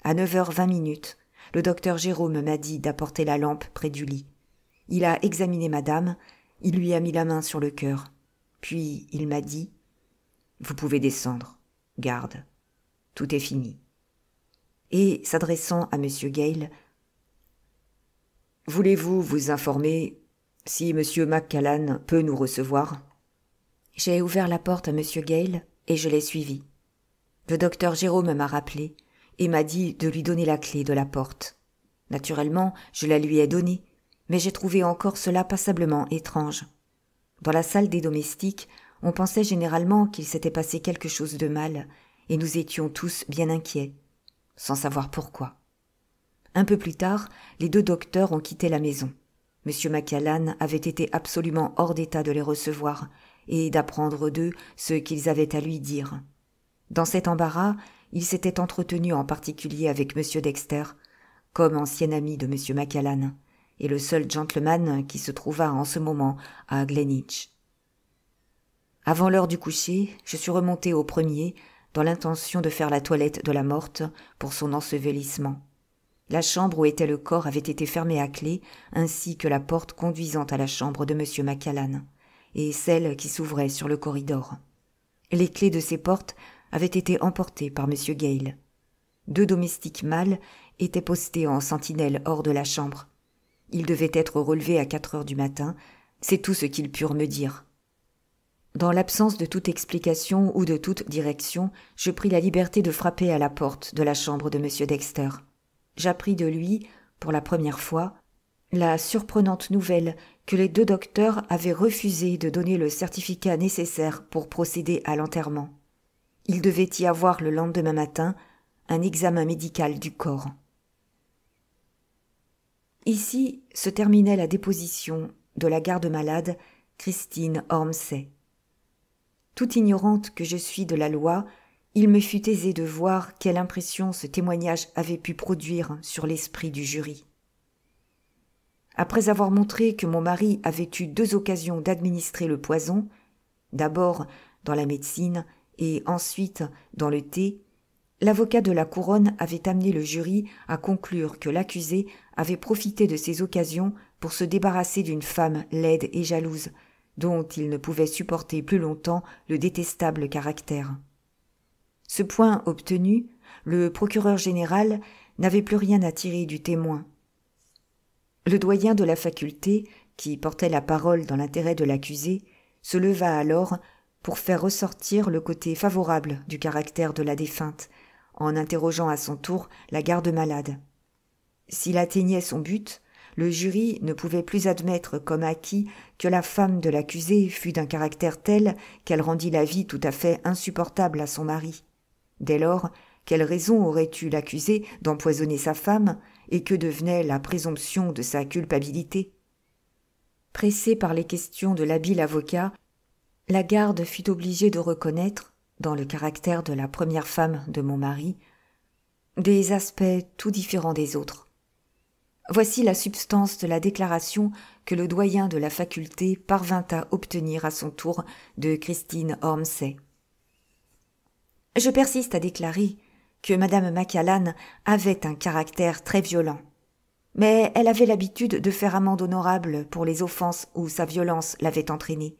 A: À 9h20, le docteur Jérôme m'a dit d'apporter la lampe près du lit. Il a examiné madame, il lui a mis la main sur le cœur. Puis il m'a dit « Vous pouvez descendre, garde, tout est fini. » Et s'adressant à M. Gale, « Voulez-vous vous informer si M. Macallan peut nous recevoir ?» J'ai ouvert la porte à M. Gale et je l'ai suivi. Le docteur Jérôme m'a rappelé et m'a dit de lui donner la clé de la porte. Naturellement, je la lui ai donnée, mais j'ai trouvé encore cela passablement étrange. Dans la salle des domestiques, on pensait généralement qu'il s'était passé quelque chose de mal, et nous étions tous bien inquiets, sans savoir pourquoi. Un peu plus tard, les 2 docteurs ont quitté la maison. M. McCallan avait été absolument hors d'état de les recevoir et d'apprendre d'eux ce qu'ils avaient à lui dire. Dans cet embarras, il s'était entretenu en particulier avec M. Dexter, comme ancien ami de M. McCallan, et le seul gentleman qui se trouvât en ce moment à Glenitch. Avant l'heure du coucher, je suis remonté au premier, dans l'intention de faire la toilette de la morte pour son ensevelissement. La chambre où était le corps avait été fermée à clé, ainsi que la porte conduisant à la chambre de M. McCallan, et celle qui s'ouvrait sur le corridor. Les clés de ces portes avaient été emportées par M. Gale. 2 domestiques mâles étaient postés en sentinelle hors de la chambre. Ils devaient être relevés à 4 heures du matin, c'est tout ce qu'ils purent me dire. Dans l'absence de toute explication ou de toute direction, je pris la liberté de frapper à la porte de la chambre de M. Dexter. J'appris de lui, pour la première fois, la surprenante nouvelle que les 2 docteurs avaient refusé de donner le certificat nécessaire pour procéder à l'enterrement. Il devait y avoir le lendemain matin un examen médical du corps. Ici se terminait la déposition de la garde-malade Christine Ormsay. Tout ignorante que je suis de la loi, il me fut aisé de voir quelle impression ce témoignage avait pu produire sur l'esprit du jury. Après avoir montré que mon mari avait eu 2 occasions d'administrer le poison, d'abord dans la médecine et ensuite dans le thé, l'avocat de la couronne avait amené le jury à conclure que l'accusé avait profité de ces occasions pour se débarrasser d'une femme laide et jalouse, dont il ne pouvait supporter plus longtemps le détestable caractère. Ce point obtenu, le procureur général n'avait plus rien à tirer du témoin. Le doyen de la faculté, qui portait la parole dans l'intérêt de l'accusé, se leva alors pour faire ressortir le côté favorable du caractère de la défunte, en interrogeant à son tour la garde-malade. S'il atteignait son but, le jury ne pouvait plus admettre comme acquis que la femme de l'accusé fût d'un caractère tel qu'elle rendit la vie tout à fait insupportable à son mari. Dès lors, quelle raison aurait eu l'accusé d'empoisonner sa femme, et que devenait la présomption de sa culpabilité? Pressée par les questions de l'habile avocat, la garde fut obligée de reconnaître, dans le caractère de la première femme de mon mari, des aspects tout différents des autres. Voici la substance de la déclaration que le doyen de la faculté parvint à obtenir à son tour de Christine Ormsay. « Je persiste à déclarer que Madame McCallan avait un caractère très violent. Mais elle avait l'habitude de faire amende honorable pour les offenses où sa violence l'avait entraînée.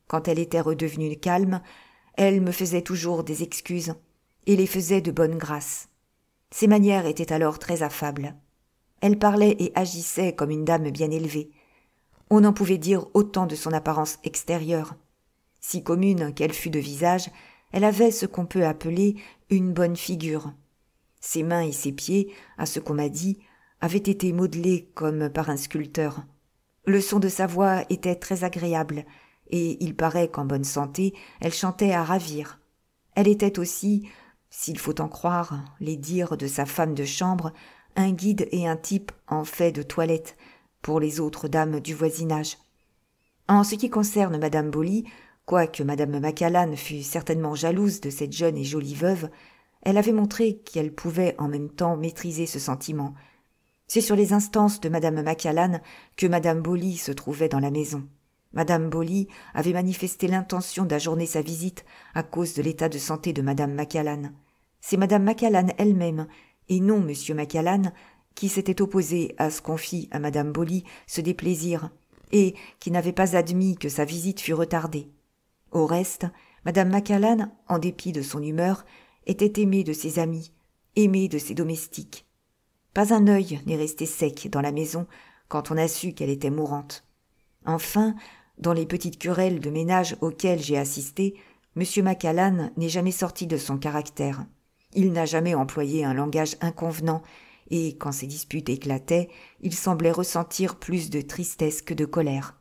A: Quand elle était redevenue calme, elle me faisait toujours des excuses et les faisait de bonne grâce. Ses manières étaient alors très affables. Elle parlait et agissait comme une dame bien élevée. On n'en pouvait dire autant de son apparence extérieure. Si commune qu'elle fût de visage, elle avait ce qu'on peut appeler une bonne figure. Ses mains et ses pieds, à ce qu'on m'a dit, avaient été modelés comme par un sculpteur. Le son de sa voix était très agréable, et il paraît qu'en bonne santé, elle chantait à ravir. Elle était aussi, s'il faut en croire les dires de sa femme de chambre, un guide et un type en fait de toilette pour les autres dames du voisinage. En ce qui concerne Madame Bowley, quoique Madame McCallan fût certainement jalouse de cette jeune et jolie veuve, elle avait montré qu'elle pouvait en même temps maîtriser ce sentiment. C'est sur les instances de Madame McCallan que Madame Bowley se trouvait dans la maison. Madame Bowley avait manifesté l'intention d'ajourner sa visite à cause de l'état de santé de Madame McCallan. C'est Madame McCallan elle-même, et non Monsieur McCallan, qui s'était opposé à ce qu'on fît à Madame Bowley ce déplaisir, et qui n'avait pas admis que sa visite fût retardée. Au reste, Madame McCallan, en dépit de son humeur, était aimée de ses amis, aimée de ses domestiques. Pas un œil n'est resté sec dans la maison quand on a su qu'elle était mourante. Enfin, dans les petites querelles de ménage auxquelles j'ai assisté, M. McCallan n'est jamais sorti de son caractère. Il n'a jamais employé un langage inconvenant, et quand ces disputes éclataient, il semblait ressentir plus de tristesse que de colère.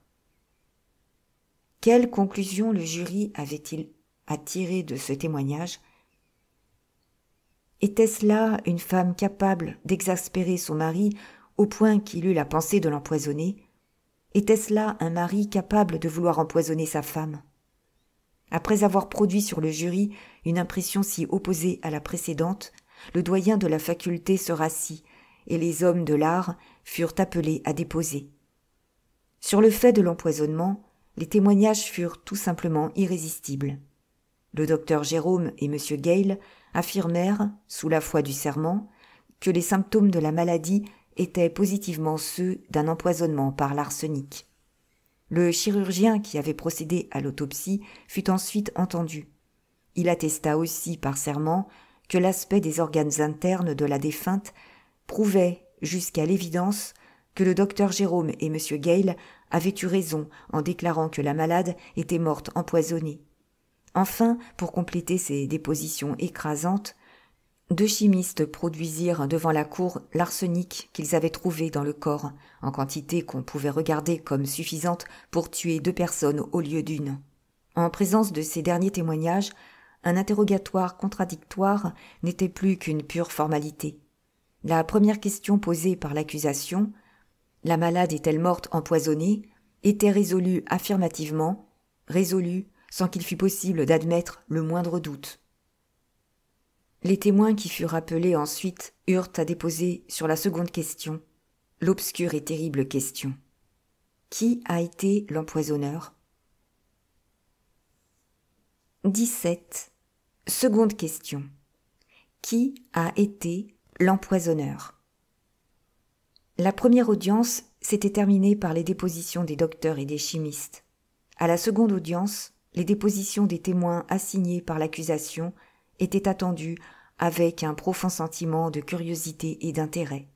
A: Quelle conclusion le jury avait-il à tirer de ce témoignage ? Était-ce là une femme capable d'exaspérer son mari au point qu'il eut la pensée de l'empoisonner? Était-ce là un mari capable de vouloir empoisonner sa femme? Après avoir produit sur le jury une impression si opposée à la précédente, le doyen de la faculté se rassit, et les hommes de l'art furent appelés à déposer. Sur le fait de l'empoisonnement, les témoignages furent tout simplement irrésistibles. Le docteur Jérôme et M. Gale affirmèrent, sous la foi du serment, que les symptômes de la maladie étaient positivement ceux d'un empoisonnement par l'arsenic. Le chirurgien qui avait procédé à l'autopsie fut ensuite entendu. Il attesta aussi par serment que l'aspect des organes internes de la défunte prouvait jusqu'à l'évidence que le docteur Jérôme et M. Gale avaient eu raison en déclarant que la malade était morte empoisonnée. Enfin, pour compléter ces dépositions écrasantes, 2 chimistes produisirent devant la cour l'arsenic qu'ils avaient trouvé dans le corps, en quantité qu'on pouvait regarder comme suffisante pour tuer 2 personnes au lieu d'une. En présence de ces derniers témoignages, un interrogatoire contradictoire n'était plus qu'une pure formalité. La première question posée par l'accusation, « La malade est-elle morte empoisonnée ?», était résolue affirmativement, résolue sans qu'il fût possible d'admettre le moindre doute. Les témoins qui furent appelés ensuite eurent à déposer sur la seconde question, l'obscure et terrible question. Qui a été l'empoisonneur? 17. Seconde question. Qui a été l'empoisonneur? La première audience s'était terminée par les dépositions des docteurs et des chimistes. À la seconde audience, les dépositions des témoins assignés par l'accusation étaient attendues avec un profond sentiment de curiosité et d'intérêt.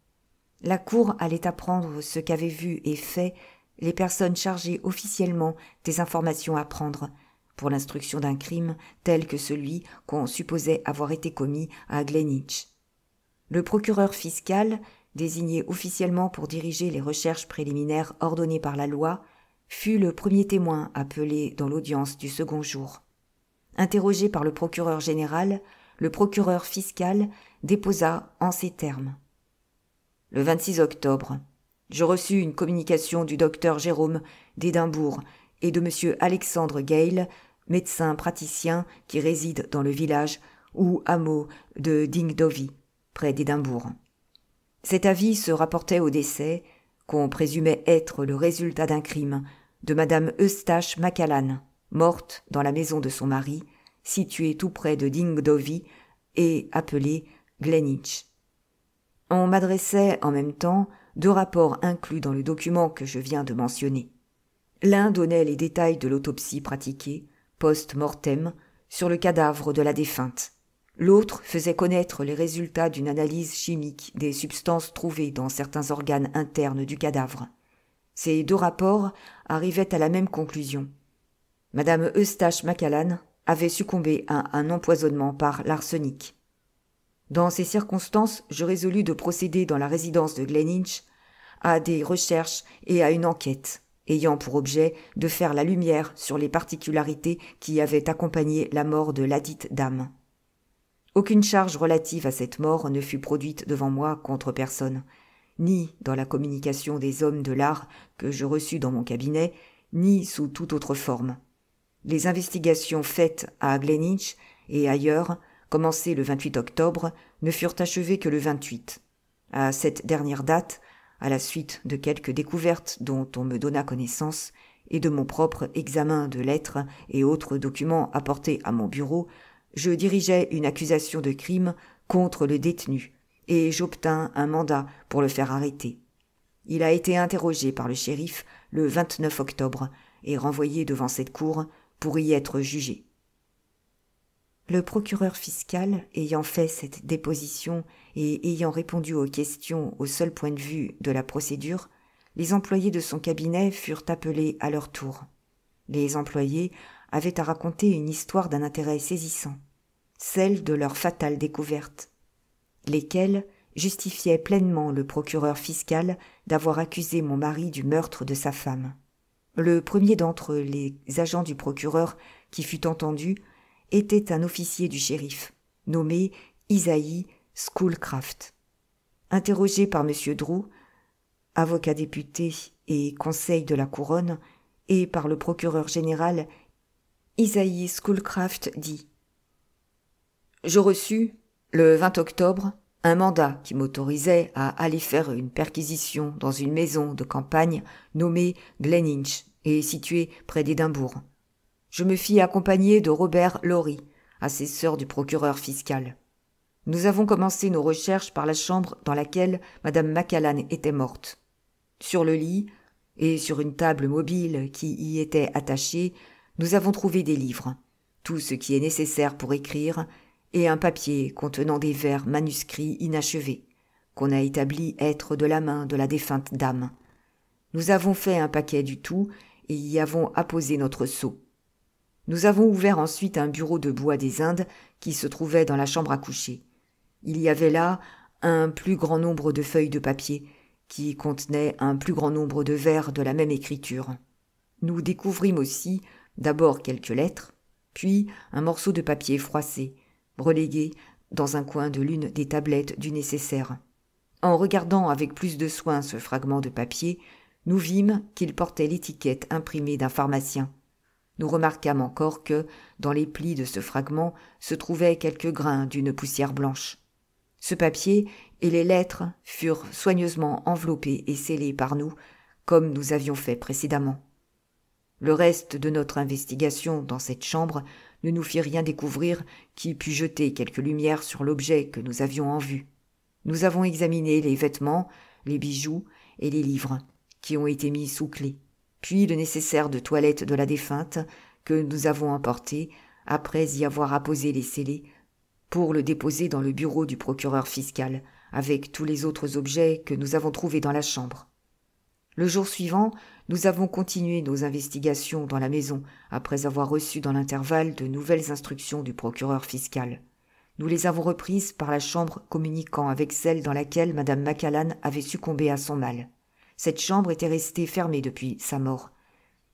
A: La cour allait apprendre ce qu'avaient vu et fait les personnes chargées officiellement des informations à prendre pour l'instruction d'un crime tel que celui qu'on supposait avoir été commis à Glenitch. Le procureur fiscal, désigné officiellement pour diriger les recherches préliminaires ordonnées par la loi, fut le premier témoin appelé dans l'audience du second jour. Interrogé par le procureur général, le procureur fiscal déposa en ces termes. Le 26 octobre, je reçus une communication du docteur Jérôme d'Édimbourg et de M. Alexandre Gale, médecin praticien qui réside dans le village ou hameau de Dingdovie, près d'Édimbourg. Cet avis se rapportait au décès, qu'on présumait être le résultat d'un crime, de Madame Eustache Macallan, morte dans la maison de son mari, située tout près de Dingdovie et appelée Glenitch. On m'adressait en même temps 2 rapports inclus dans le document que je viens de mentionner. L'un donnait les détails de l'autopsie pratiquée, post-mortem, sur le cadavre de la défunte. L'autre faisait connaître les résultats d'une analyse chimique des substances trouvées dans certains organes internes du cadavre. Ces 2 rapports arrivaient à la même conclusion. Madame Eustache Macallan avait succombé à un empoisonnement par l'arsenic. Dans ces circonstances, je résolus de procéder dans la résidence de Glenitch à des recherches et à une enquête, ayant pour objet de faire la lumière sur les particularités qui avaient accompagné la mort de ladite dame. Aucune charge relative à cette mort ne fut produite devant moi contre personne, ni dans la communication des hommes de l'art que je reçus dans mon cabinet, ni sous toute autre forme. Les investigations faites à Glenitch et ailleurs, commencées le 28 octobre, ne furent achevées que le 28. À cette dernière date, à la suite de quelques découvertes dont on me donna connaissance, et de mon propre examen de lettres et autres documents apportés à mon bureau, je dirigeai une accusation de crime contre le détenu, et j'obtins un mandat pour le faire arrêter. Il a été interrogé par le shérif le 29 octobre et renvoyé devant cette cour pour y être jugé. Le procureur fiscal, ayant fait cette déposition et ayant répondu aux questions au seul point de vue de la procédure, les employés de son cabinet furent appelés à leur tour. Les employés avaient à raconter une histoire d'un intérêt saisissant, celle de leur fatale découverte, lesquels justifiaient pleinement le procureur fiscal d'avoir accusé mon mari du meurtre de sa femme. Le premier d'entre les agents du procureur qui fut entendu était un officier du shérif, nommé Isaïe Schoolcraft. Interrogé par M. Drew, avocat député et conseil de la couronne, et par le procureur général, Isaïe Schoolcraft dit « Je reçus, le 20 octobre, un mandat qui m'autorisait à aller faire une perquisition dans une maison de campagne nommée Gleninch et située près d'Édimbourg. Je me fis accompagner de Robert Lorry, assesseur du procureur fiscal. Nous avons commencé nos recherches par la chambre dans laquelle Madame Macallan était morte. Sur le lit et sur une table mobile qui y était attachée, nous avons trouvé des livres, tout ce qui est nécessaire pour écrire, et un papier contenant des vers manuscrits inachevés, qu'on a établi être de la main de la défunte dame. Nous avons fait un paquet du tout et y avons apposé notre sceau. Nous avons ouvert ensuite un bureau de bois des Indes qui se trouvait dans la chambre à coucher. Il y avait là un plus grand nombre de feuilles de papier qui contenaient un plus grand nombre de vers de la même écriture. Nous découvrîmes aussi d'abord quelques lettres, puis un morceau de papier froissé, relégué dans un coin de l'une des tablettes du nécessaire. En regardant avec plus de soin ce fragment de papier, nous vîmes qu'il portait l'étiquette imprimée d'un pharmacien. Nous remarquâmes encore que, dans les plis de ce fragment, se trouvaient quelques grains d'une poussière blanche. Ce papier et les lettres furent soigneusement enveloppés et scellés par nous, comme nous avions fait précédemment. Le reste de notre investigation dans cette chambre ne nous fit rien découvrir qui pût jeter quelque lumière sur l'objet que nous avions en vue. Nous avons examiné les vêtements, les bijoux et les livres, qui ont été mis sous clé, puis le nécessaire de toilette de la défunte, que nous avons emporté, après y avoir apposé les scellés, pour le déposer dans le bureau du procureur fiscal, avec tous les autres objets que nous avons trouvés dans la chambre. Le jour suivant, nous avons continué nos investigations dans la maison, après avoir reçu dans l'intervalle de nouvelles instructions du procureur fiscal. Nous les avons reprises par la chambre communiquant avec celle dans laquelle Madame Macallan avait succombé à son mal. Cette chambre était restée fermée depuis sa mort.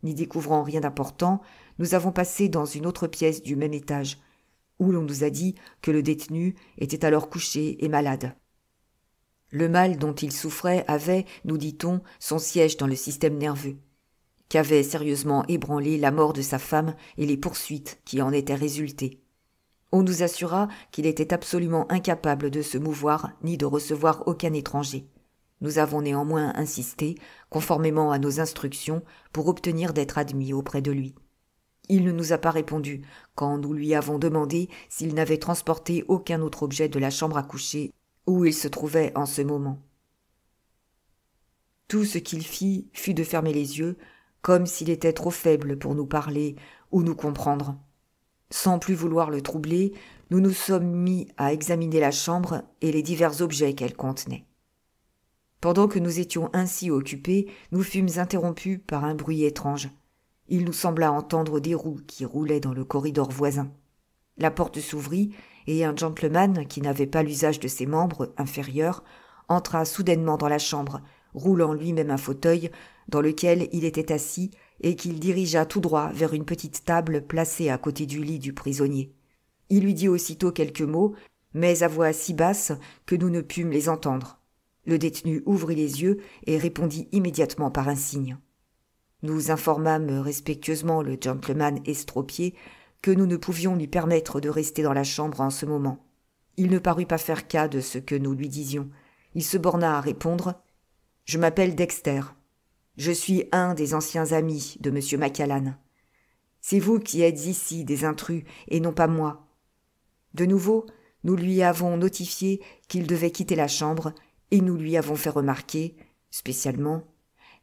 A: N'y découvrant rien d'important, nous avons passé dans une autre pièce du même étage, où l'on nous a dit que le détenu était alors couché et malade. Le mal dont il souffrait avait, nous dit-on, son siège dans le système nerveux, qu'avait sérieusement ébranlé la mort de sa femme et les poursuites qui en étaient résultées. On nous assura qu'il était absolument incapable de se mouvoir ni de recevoir aucun étranger. Nous avons néanmoins insisté, conformément à nos instructions, pour obtenir d'être admis auprès de lui. Il ne nous a pas répondu quand nous lui avons demandé s'il n'avait transporté aucun autre objet de la chambre à coucher où il se trouvait en ce moment. Tout ce qu'il fit fut de fermer les yeux, comme s'il était trop faible pour nous parler ou nous comprendre. Sans plus vouloir le troubler, nous nous sommes mis à examiner la chambre et les divers objets qu'elle contenait. Pendant que nous étions ainsi occupés, nous fûmes interrompus par un bruit étrange. Il nous sembla entendre des roues qui roulaient dans le corridor voisin. La porte s'ouvrit et un gentleman qui n'avait pas l'usage de ses membres inférieurs entra soudainement dans la chambre, roulant lui-même un fauteuil dans lequel il était assis et qu'il dirigea tout droit vers une petite table placée à côté du lit du prisonnier. Il lui dit aussitôt quelques mots, mais à voix si basse que nous ne pûmes les entendre. Le détenu ouvrit les yeux et répondit immédiatement par un signe. Nous informâmes respectueusement le gentleman estropié que nous ne pouvions lui permettre de rester dans la chambre en ce moment. Il ne parut pas faire cas de ce que nous lui disions. Il se borna à répondre « Je m'appelle Dexter. Je suis un des anciens amis de M. Macallan. C'est vous qui êtes ici des intrus et non pas moi. » De nouveau, nous lui avons notifié qu'il devait quitter la chambre et nous lui avons fait remarquer, spécialement,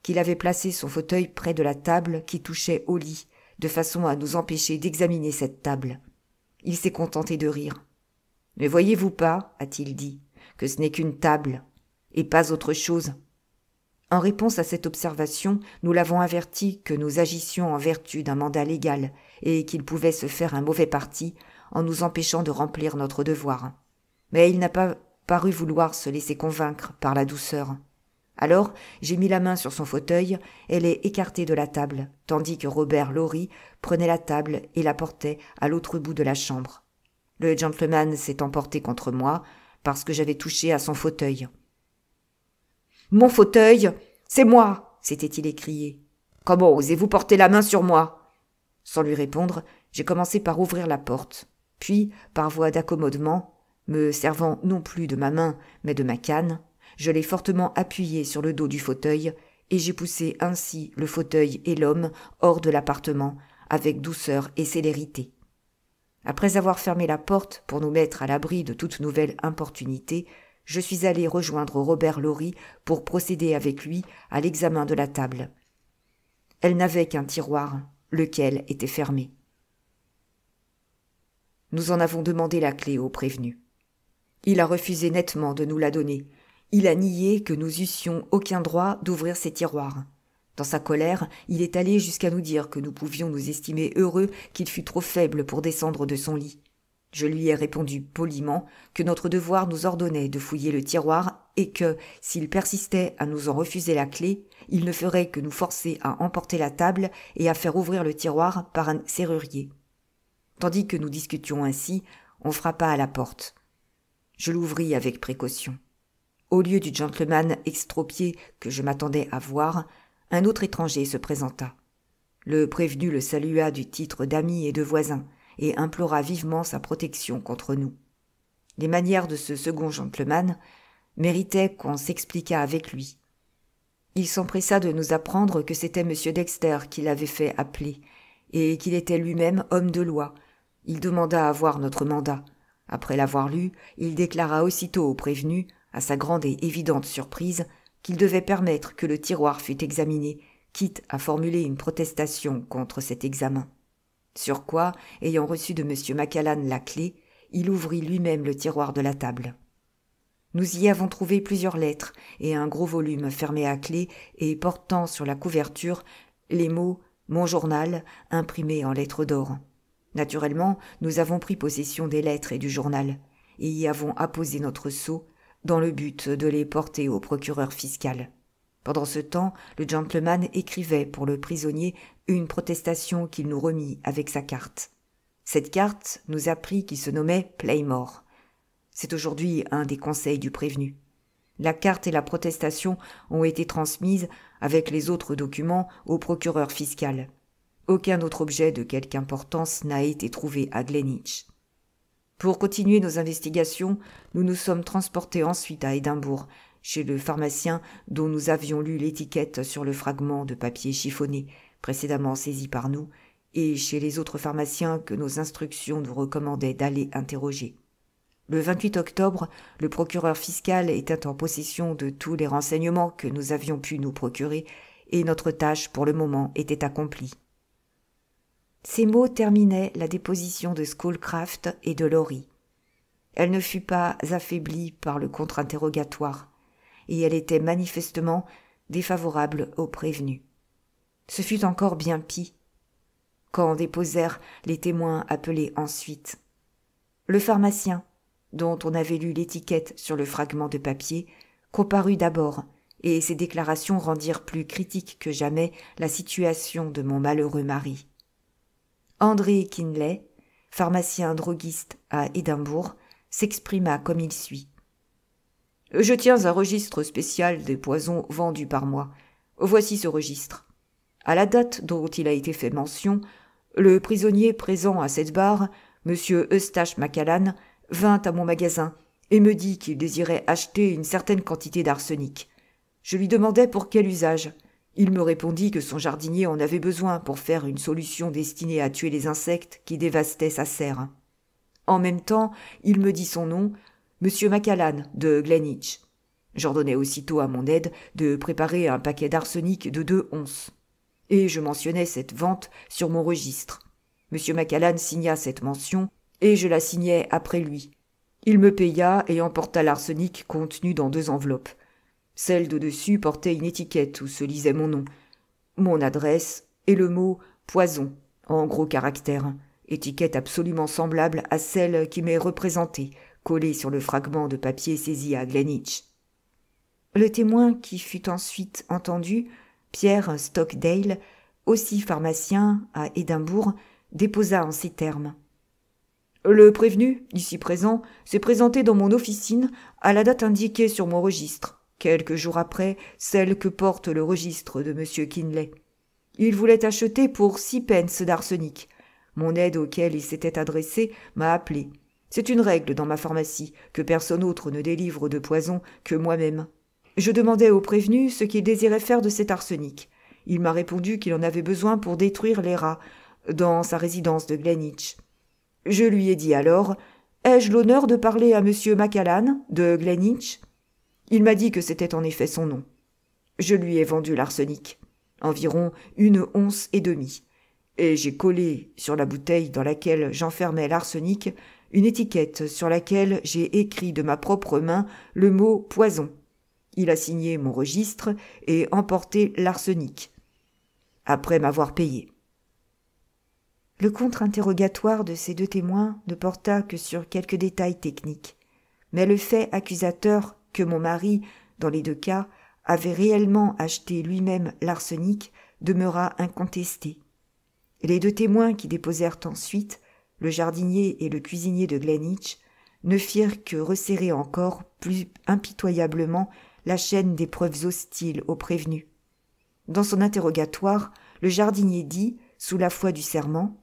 A: qu'il avait placé son fauteuil près de la table qui touchait au lit, de façon à nous empêcher d'examiner cette table. Il s'est contenté de rire. « Ne voyez-vous pas, a-t-il dit, que ce n'est qu'une table, et pas autre chose ?» En réponse à cette observation, nous l'avons averti que nous agissions en vertu d'un mandat légal et qu'il pouvait se faire un mauvais parti en nous empêchant de remplir notre devoir. Mais il n'a pas paru vouloir se laisser convaincre par la douceur. Alors, j'ai mis la main sur son fauteuil et l'ai écarté de la table, tandis que Robert Lorry prenait la table et la portait à l'autre bout de la chambre. Le gentleman s'est emporté contre moi parce que j'avais touché à son fauteuil. « Mon fauteuil, c'est moi !» s'était-il écrié. « Comment osez-vous porter la main sur moi ?» Sans lui répondre, j'ai commencé par ouvrir la porte. Puis, par voie d'accommodement, me servant non plus de ma main, mais de ma canne, je l'ai fortement appuyé sur le dos du fauteuil, et j'ai poussé ainsi le fauteuil et l'homme hors de l'appartement, avec douceur et célérité. Après avoir fermé la porte pour nous mettre à l'abri de toute nouvelle importunité, je suis allé rejoindre Robert Lorry pour procéder avec lui à l'examen de la table. Elle n'avait qu'un tiroir, lequel était fermé. Nous en avons demandé la clé au prévenu. Il a refusé nettement de nous la donner. Il a nié que nous eussions aucun droit d'ouvrir ces tiroirs. Dans sa colère, il est allé jusqu'à nous dire que nous pouvions nous estimer heureux qu'il fût trop faible pour descendre de son lit. Je lui ai répondu poliment que notre devoir nous ordonnait de fouiller le tiroir et que, s'il persistait à nous en refuser la clé, il ne ferait que nous forcer à emporter la table et à faire ouvrir le tiroir par un serrurier. Tandis que nous discutions ainsi, on frappa à la porte. Je l'ouvris avec précaution. Au lieu du gentleman extropié que je m'attendais à voir, un autre étranger se présenta. Le prévenu le salua du titre d'ami et de voisin, et implora vivement sa protection contre nous. Les manières de ce second gentleman méritaient qu'on s'expliquât avec lui. Il s'empressa de nous apprendre que c'était M. Dexter qui l'avait fait appeler, et qu'il était lui-même homme de loi. Il demanda à voir notre mandat. Après l'avoir lu, il déclara aussitôt au prévenu, à sa grande et évidente surprise, qu'il devait permettre que le tiroir fût examiné, quitte à formuler une protestation contre cet examen. Sur quoi, ayant reçu de M. Macallan la clé, il ouvrit lui-même le tiroir de la table. Nous y avons trouvé plusieurs lettres et un gros volume fermé à clé et portant sur la couverture les mots « Mon journal » imprimés en lettres d'or. Naturellement, nous avons pris possession des lettres et du journal, et y avons apposé notre sceau dans le but de les porter au procureur fiscal. Pendant ce temps, le gentleman écrivait pour le prisonnier une protestation qu'il nous remit avec sa carte. Cette carte nous apprit qu'il se nommait Playmore. C'est aujourd'hui un des conseils du prévenu. La carte et la protestation ont été transmises, avec les autres documents, au procureur fiscal. Aucun autre objet de quelque importance n'a été trouvé à Greenwich. Pour continuer nos investigations, nous nous sommes transportés ensuite à Édimbourg, chez le pharmacien dont nous avions lu l'étiquette sur le fragment de papier chiffonné, précédemment saisi par nous, et chez les autres pharmaciens que nos instructions nous recommandaient d'aller interroger. Le 28 octobre, le procureur fiscal était en possession de tous les renseignements que nous avions pu nous procurer, et notre tâche pour le moment était accomplie. Ces mots terminaient la déposition de Schoolcraft et de Lorry. Elle ne fut pas affaiblie par le contre-interrogatoire, et elle était manifestement défavorable aux prévenus. Ce fut encore bien pis quand déposèrent les témoins appelés ensuite. Le pharmacien, dont on avait lu l'étiquette sur le fragment de papier, comparut d'abord, et ses déclarations rendirent plus critique que jamais la situation de mon malheureux mari. André Kinley, pharmacien droguiste à Édimbourg, s'exprima comme il suit. « Je tiens un registre spécial des poisons vendus par moi. Voici ce registre. À la date dont il a été fait mention, le prisonnier présent à cette barre, M. Eustache Macallan, vint à mon magasin et me dit qu'il désirait acheter une certaine quantité d'arsenic. Je lui demandai pour quel usage. Il me répondit que son jardinier en avait besoin pour faire une solution destinée à tuer les insectes qui dévastaient sa serre. En même temps, il me dit son nom, M. Macallan de Greenwich. J'ordonnai aussitôt à mon aide de préparer un paquet d'arsenic de 2 onces. Et je mentionnai cette vente sur mon registre. M. Macallan signa cette mention, et je la signai après lui. Il me paya et emporta l'arsenic contenu dans 2 enveloppes. Celle d'au-dessus portait une étiquette où se lisait mon nom, mon adresse et le mot « poison » en gros caractères, étiquette absolument semblable à celle qui m'est représentée, collée sur le fragment de papier saisi à Greenwich. Le témoin qui fut ensuite entendu, Pierre Stockdale, aussi pharmacien à Édimbourg, déposa en ces termes.
B: Le prévenu, ici présent, s'est présenté dans mon officine à la date indiquée sur mon registre, quelques jours après celle que porte le registre de M. Kinley. Il voulait acheter pour 6 pence d'arsenic. Mon aide auquel il s'était adressé m'a appelé. C'est une règle dans ma pharmacie que personne autre ne délivre de poison que moi-même. Je demandai au prévenu ce qu'il désirait faire de cet arsenic. Il m'a répondu qu'il en avait besoin pour détruire les rats dans sa résidence de Greenwich. Je lui ai dit alors « Ai-je l'honneur de parler à M. Macallan, de Greenwich ?» Il m'a dit que c'était en effet son nom. Je lui ai vendu l'arsenic, environ 1,5 onces, et j'ai collé sur la bouteille dans laquelle j'enfermais l'arsenic une étiquette sur laquelle j'ai écrit de ma propre main le mot « poison ». Il a signé mon registre et emporté l'arsenic, après m'avoir payé.
A: Le contre-interrogatoire de ces 2 témoins ne porta que sur quelques détails techniques, mais le fait accusateur que mon mari, dans les 2 cas, avait réellement acheté lui-même l'arsenic demeura incontesté. Les 2 témoins qui déposèrent ensuite, le jardinier et le cuisinier de Greenwich, ne firent que resserrer encore plus impitoyablement la chaîne des preuves hostiles au prévenu. Dans son interrogatoire, le jardinier dit, sous la foi du serment,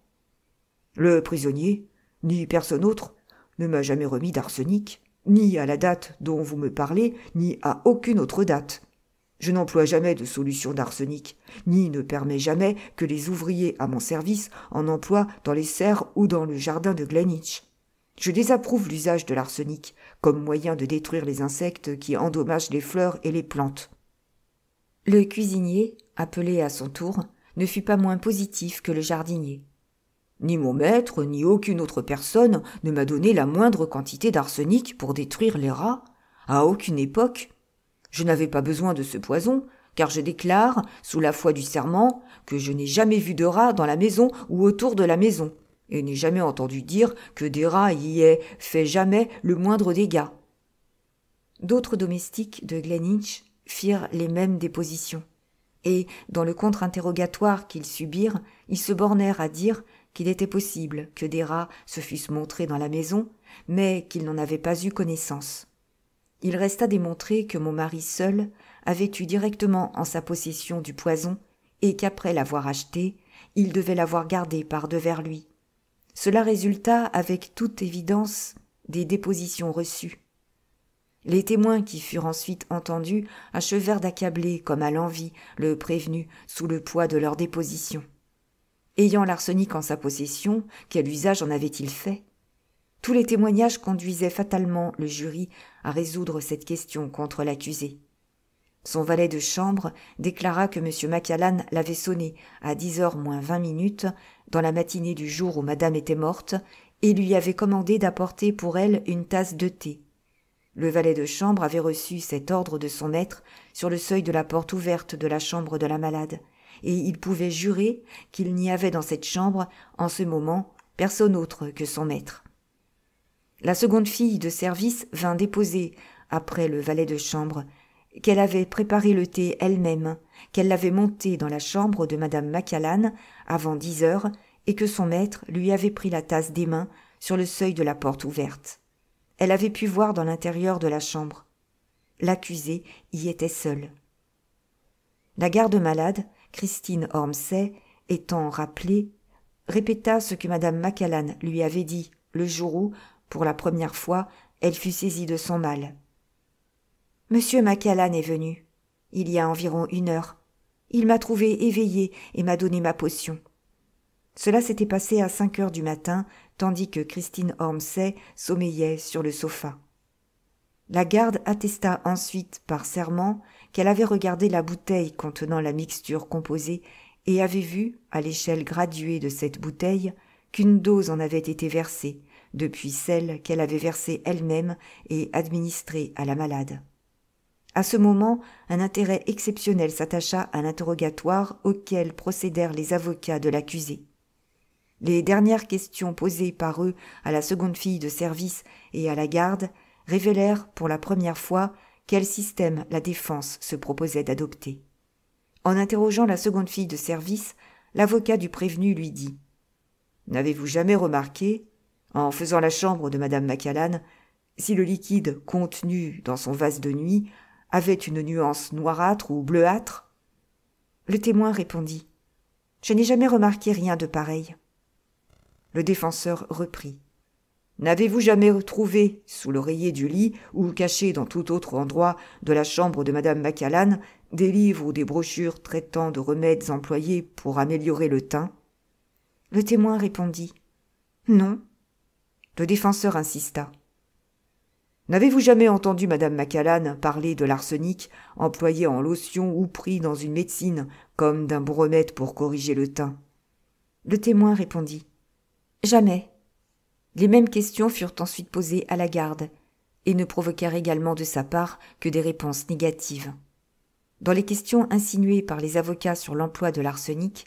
A: « Le prisonnier, ni personne autre, ne m'a jamais remis d'arsenic, ni à la date dont vous me parlez, ni à aucune autre date. Je n'emploie jamais de solution d'arsenic, ni ne permets jamais que les ouvriers à mon service en emploient dans les serres ou dans le jardin de Greenwich. Je désapprouve l'usage de l'arsenic comme moyen de détruire les insectes qui endommagent les fleurs et les plantes. » Le cuisinier, appelé à son tour, ne fut pas moins positif que le jardinier.
B: « Ni mon maître, ni aucune autre personne ne m'a donné la moindre quantité d'arsenic pour détruire les rats, à aucune époque. Je n'avais pas besoin de ce poison, car je déclare, sous la foi du serment, que je n'ai jamais vu de rats dans la maison ou autour de la maison, et n'ai jamais entendu dire que des rats y aient fait jamais le moindre dégât. »
A: D'autres domestiques de Greenwich firent les mêmes dépositions, et, dans le contre-interrogatoire qu'ils subirent, ils se bornèrent à dire qu'il était possible que des rats se fussent montrés dans la maison, mais qu'ils n'en avaient pas eu connaissance. Il resta démontré que mon mari seul avait eu directement en sa possession du poison et qu'après l'avoir acheté, il devait l'avoir gardé par-devers lui. Cela résulta avec toute évidence des dépositions reçues. Les témoins qui furent ensuite entendus achevèrent d'accabler comme à l'envi le prévenu sous le poids de leurs dépositions. Ayant l'arsenic en sa possession, quel usage en avait-il fait ? Tous les témoignages conduisaient fatalement le jury à résoudre cette question contre l'accusé. Son valet de chambre déclara que M. Macallan l'avait sonné à 10h moins 20 minutes dans la matinée du jour où madame était morte et lui avait commandé d'apporter pour elle une tasse de thé. Le valet de chambre avait reçu cet ordre de son maître sur le seuil de la porte ouverte de la chambre de la malade, et il pouvait jurer qu'il n'y avait dans cette chambre, en ce moment, personne autre que son maître. La seconde fille de service vint déposer, après le valet de chambre, qu'elle avait préparé le thé elle-même, qu'elle l'avait monté dans la chambre de madame Macallan avant 10h et que son maître lui avait pris la tasse des mains sur le seuil de la porte ouverte. Elle avait pu voir dans l'intérieur de la chambre. L'accusé y était seul. La garde-malade, Christine Ormsay, étant rappelée, répéta ce que madame Macallan lui avait dit le jour où, pour la première fois, elle fut saisie de son mal. « Monsieur Macallan est venu, il y a environ 1 heure. Il m'a trouvée éveillée et m'a donné ma potion. » Cela s'était passé à 5h du matin, tandis que Christine Ormsay sommeillait sur le sofa. La garde attesta ensuite par serment qu'elle avait regardé la bouteille contenant la mixture composée et avait vu, à l'échelle graduée de cette bouteille, qu'une dose en avait été versée, depuis celle qu'elle avait versée elle-même et administrée à la malade. À ce moment, un intérêt exceptionnel s'attacha à l'interrogatoire auquel procédèrent les avocats de l'accusé. Les dernières questions posées par eux à la seconde fille de service et à la garde révélèrent pour la première fois quel système la défense se proposait d'adopter. En interrogeant la seconde fille de service, l'avocat du prévenu lui dit « N'avez-vous jamais remarqué,
B: En faisant la chambre de madame Macallan, si le liquide contenu dans son vase de nuit avait une nuance noirâtre ou bleuâtre?
A: Le témoin répondit. Je n'ai jamais remarqué rien de pareil.
B: Le défenseur reprit. N'avez-vous jamais trouvé, sous l'oreiller du lit ou caché dans tout autre endroit de la chambre de madame Macallan, des livres ou des brochures traitant de remèdes employés pour améliorer le teint?
A: Le témoin répondit. Non.
B: Le défenseur insista. N'avez-vous jamais entendu madame Macallan parler de l'arsenic employé en lotion ou pris dans une médecine comme d'un bon remède pour corriger le teint?
A: Le témoin répondit. Jamais. Les mêmes questions furent ensuite posées à la garde et ne provoquèrent également de sa part que des réponses négatives. Dans les questions insinuées par les avocats sur l'emploi de l'arsenic,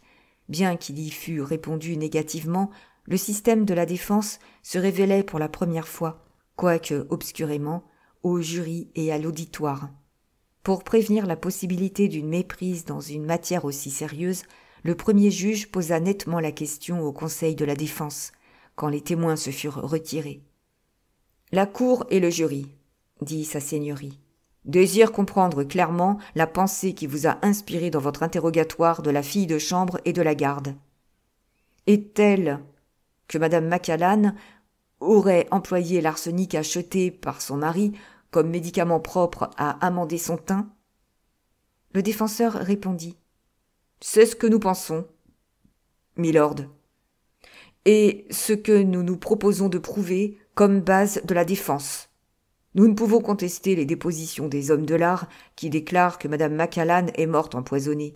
A: bien qu'il y fût répondu négativement, le système de la défense se révélait pour la première fois, quoique obscurément, au jury et à l'auditoire. Pour prévenir la possibilité d'une méprise dans une matière aussi sérieuse, le premier juge posa nettement la question au conseil de la défense, quand les témoins se furent retirés. « La cour et le jury, dit sa seigneurie, désirent comprendre clairement la pensée qui vous a inspiré dans votre interrogatoire de la fille de chambre et de la garde. Est-elle que madame Macallan aurait employé l'arsenic acheté par son mari comme médicament propre à amender son teint? »
B: Le défenseur répondit. « C'est ce que nous pensons, milord, et ce que nous nous proposons de prouver comme base de la défense. Nous ne pouvons contester les dépositions des hommes de l'art qui déclarent que madame Macallan est morte empoisonnée.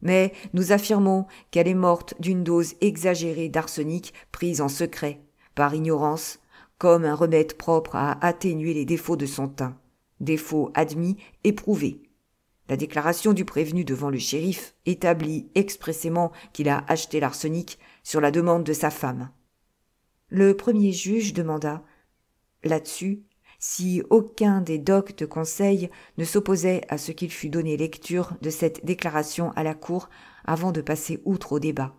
B: Mais nous affirmons qu'elle est morte d'une dose exagérée d'arsenic prise en secret, par ignorance, comme un remède propre à atténuer les défauts de son teint, défauts admis et prouvés. La déclaration du prévenu devant le shérif établit expressément qu'il a acheté l'arsenic sur la demande de sa femme.
A: Le premier juge demanda, là-dessus, si aucun des docs de conseil ne s'opposait à ce qu'il fût donné lecture de cette déclaration à la cour avant de passer outre au débat.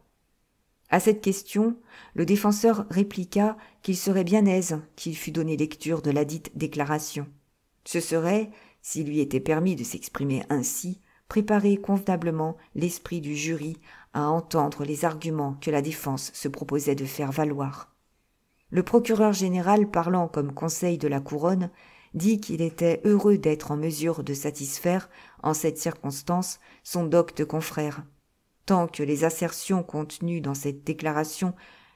A: À cette question, le défenseur répliqua qu'il serait bien aise qu'il fût donné lecture de ladite déclaration. Ce serait, s'il lui était permis de s'exprimer ainsi, préparer convenablement l'esprit du jury à entendre les arguments que la défense se proposait de faire valoir. Le procureur général, parlant comme conseil de la couronne, dit qu'il était heureux d'être en mesure de satisfaire, en cette circonstance, son docte confrère. Tant que les assertions contenues dans cette déclaration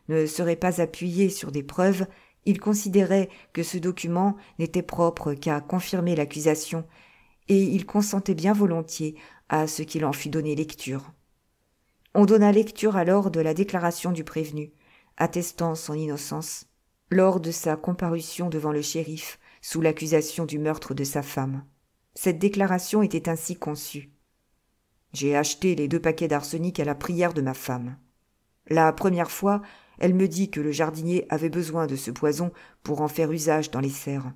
A: ne seraient pas appuyées sur des preuves, il considérait que ce document n'était propre qu'à confirmer l'accusation, et il consentait bien volontiers à ce qu'il en fût donné lecture. On donna lecture alors de la déclaration du prévenu, attestant son innocence, lors de sa comparution devant le shérif sous l'accusation du meurtre de sa femme. Cette déclaration était ainsi conçue. J'ai acheté les 2 paquets d'arsenic à la prière de ma femme. La première fois, elle me dit que le jardinier avait besoin de ce poison pour en faire usage dans les serres.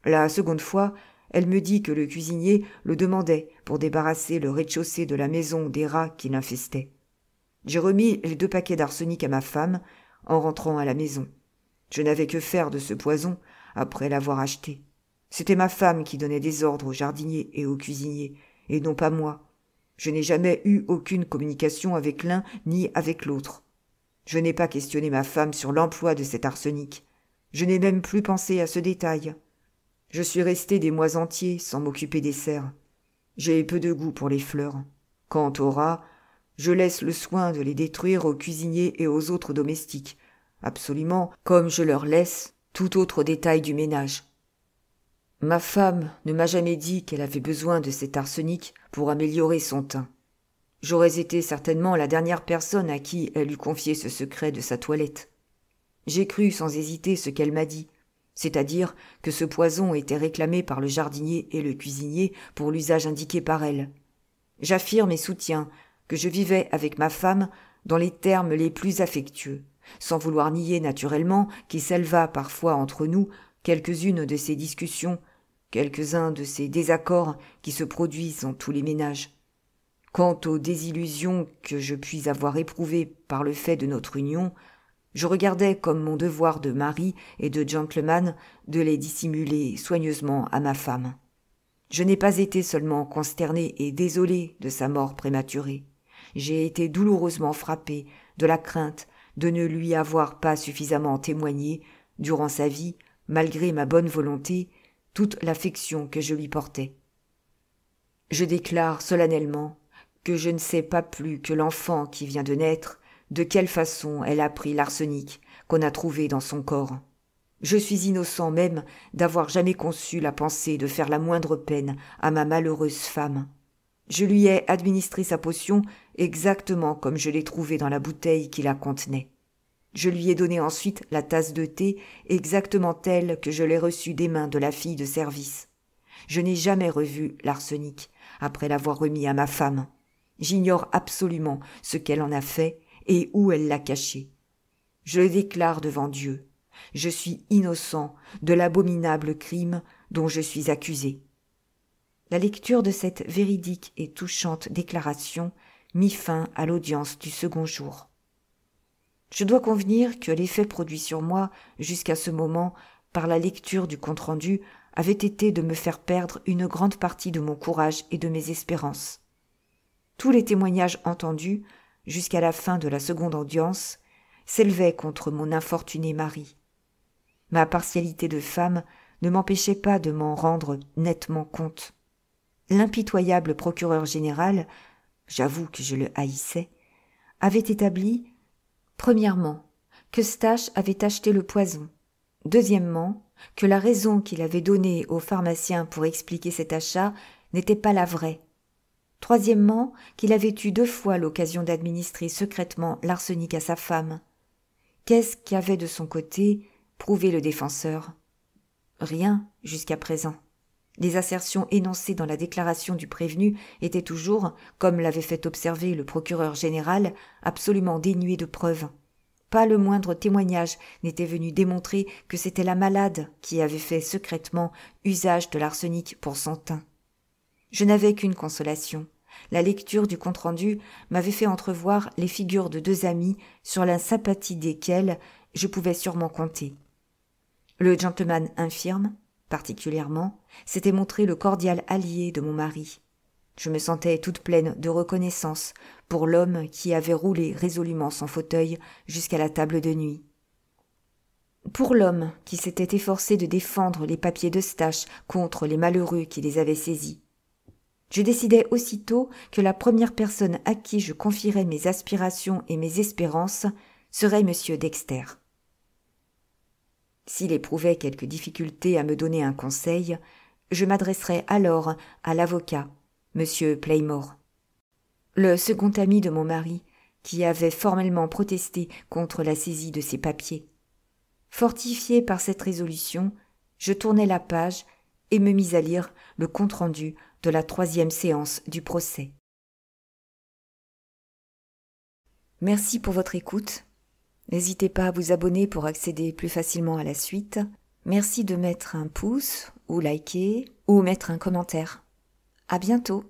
A: La seconde fois, elle me dit que le cuisinier le demandait pour débarrasser le rez-de-chaussée de la maison des rats qui l'infestaient. J'ai remis les 2 paquets d'arsenic à ma femme en rentrant à la maison. Je n'avais que faire de ce poison après l'avoir acheté. C'était ma femme qui donnait des ordres au jardinier et au cuisinier, et non pas moi. Je n'ai jamais eu aucune communication avec l'un ni avec l'autre. Je n'ai pas questionné ma femme sur l'emploi de cet arsenic. Je n'ai même plus pensé à ce détail. Je suis resté des mois entiers sans m'occuper des serres. J'ai peu de goût pour les fleurs. Quant aux rats, je laisse le soin de les détruire aux cuisiniers et aux autres domestiques, absolument comme je leur laisse tout autre détail du ménage. Ma femme ne m'a jamais dit qu'elle avait besoin de cet arsenic pour améliorer son teint. J'aurais été certainement la dernière personne à qui elle eût confié ce secret de sa toilette. J'ai cru sans hésiter ce qu'elle m'a dit, c'est-à-dire que ce poison était réclamé par le jardinier et le cuisinier pour l'usage indiqué par elle. J'affirme et soutiens que je vivais avec ma femme dans les termes les plus affectueux, sans vouloir nier naturellement qu'il s'éleva parfois entre nous quelques-unes de ces discussions, quelques-uns de ces désaccords qui se produisent dans tous les ménages. Quant aux désillusions que je puis avoir éprouvées par le fait de notre union,
B: Je regardais comme mon devoir de mari et de gentleman de les dissimuler soigneusement à ma femme. Je n'ai pas été seulement consterné et désolé de sa mort prématurée. J'ai été douloureusement frappé de la crainte de ne lui avoir pas suffisamment témoigné, durant sa vie, malgré ma bonne volonté, toute l'affection que je lui portais. Je déclare solennellement que je ne sais pas plus que l'enfant qui vient de naître de quelle façon elle a pris l'arsenic qu'on a trouvé dans son corps. Je suis innocent même d'avoir jamais conçu la pensée de faire la moindre peine à ma malheureuse femme. Je lui ai administré sa potion exactement comme je l'ai trouvée dans la bouteille qui la contenait. Je lui ai donné ensuite la tasse de thé exactement telle que je l'ai reçue des mains de la fille de service. Je n'ai jamais revu l'arsenic après l'avoir remis à ma femme. J'ignore absolument ce qu'elle en a fait et où elle l'a caché. Je le déclare devant Dieu. Je suis innocent de l'abominable crime dont je suis accusé. La lecture de cette véridique et touchante déclaration mit fin à l'audience du second jour. Je dois convenir que l'effet produit sur moi, jusqu'à ce moment, par la lecture du compte-rendu, avait été de me faire perdre une grande partie de mon courage et de mes espérances. Tous les témoignages entendus, jusqu'à la fin de la seconde audience, s'élevaient contre mon infortuné mari. Ma partialité de femme ne m'empêchait pas de m'en rendre nettement compte. L'impitoyable procureur général, j'avoue que je le haïssais, avait établi, premièrement, que Stache avait acheté le poison, deuxièmement, que la raison qu'il avait donnée au pharmacien pour expliquer cet achat n'était pas la vraie, troisièmement, qu'il avait eu 2 fois l'occasion d'administrer secrètement l'arsenic à sa femme. Qu'est-ce qu'avait de son côté prouvé le défenseur? Rien jusqu'à présent. Les assertions énoncées dans la déclaration du prévenu étaient toujours, comme l'avait fait observer le procureur général, absolument dénuées de preuves. Pas le moindre témoignage n'était venu démontrer que c'était la malade qui avait fait secrètement usage de l'arsenic pour son teint. Je n'avais qu'une consolation. La lecture du compte-rendu m'avait fait entrevoir les figures de 2 amis sur la sympathie desquels je pouvais sûrement compter. Le gentleman infirme, particulièrement, s'était montré le cordial allié de mon mari. Je me sentais toute pleine de reconnaissance pour l'homme qui avait roulé résolument son fauteuil jusqu'à la table de nuit. Pour l'homme qui s'était efforcé de défendre les papiers de Stache contre les malheureux qui les avaient saisis. Je décidai aussitôt que la première personne à qui je confierais mes aspirations et mes espérances serait M. Dexter. S'il éprouvait quelque difficulté à me donner un conseil, je m'adresserais alors à l'avocat, M. Playmore. Le second ami de mon mari, qui avait formellement protesté contre la saisie de ses papiers. Fortifié par cette résolution, je tournai la page et me mis à lire le compte-rendu de la 3e séance du procès. Merci pour votre écoute. N'hésitez pas à vous abonner pour accéder plus facilement à la suite. Merci de mettre un pouce ou liker ou mettre un commentaire. À bientôt.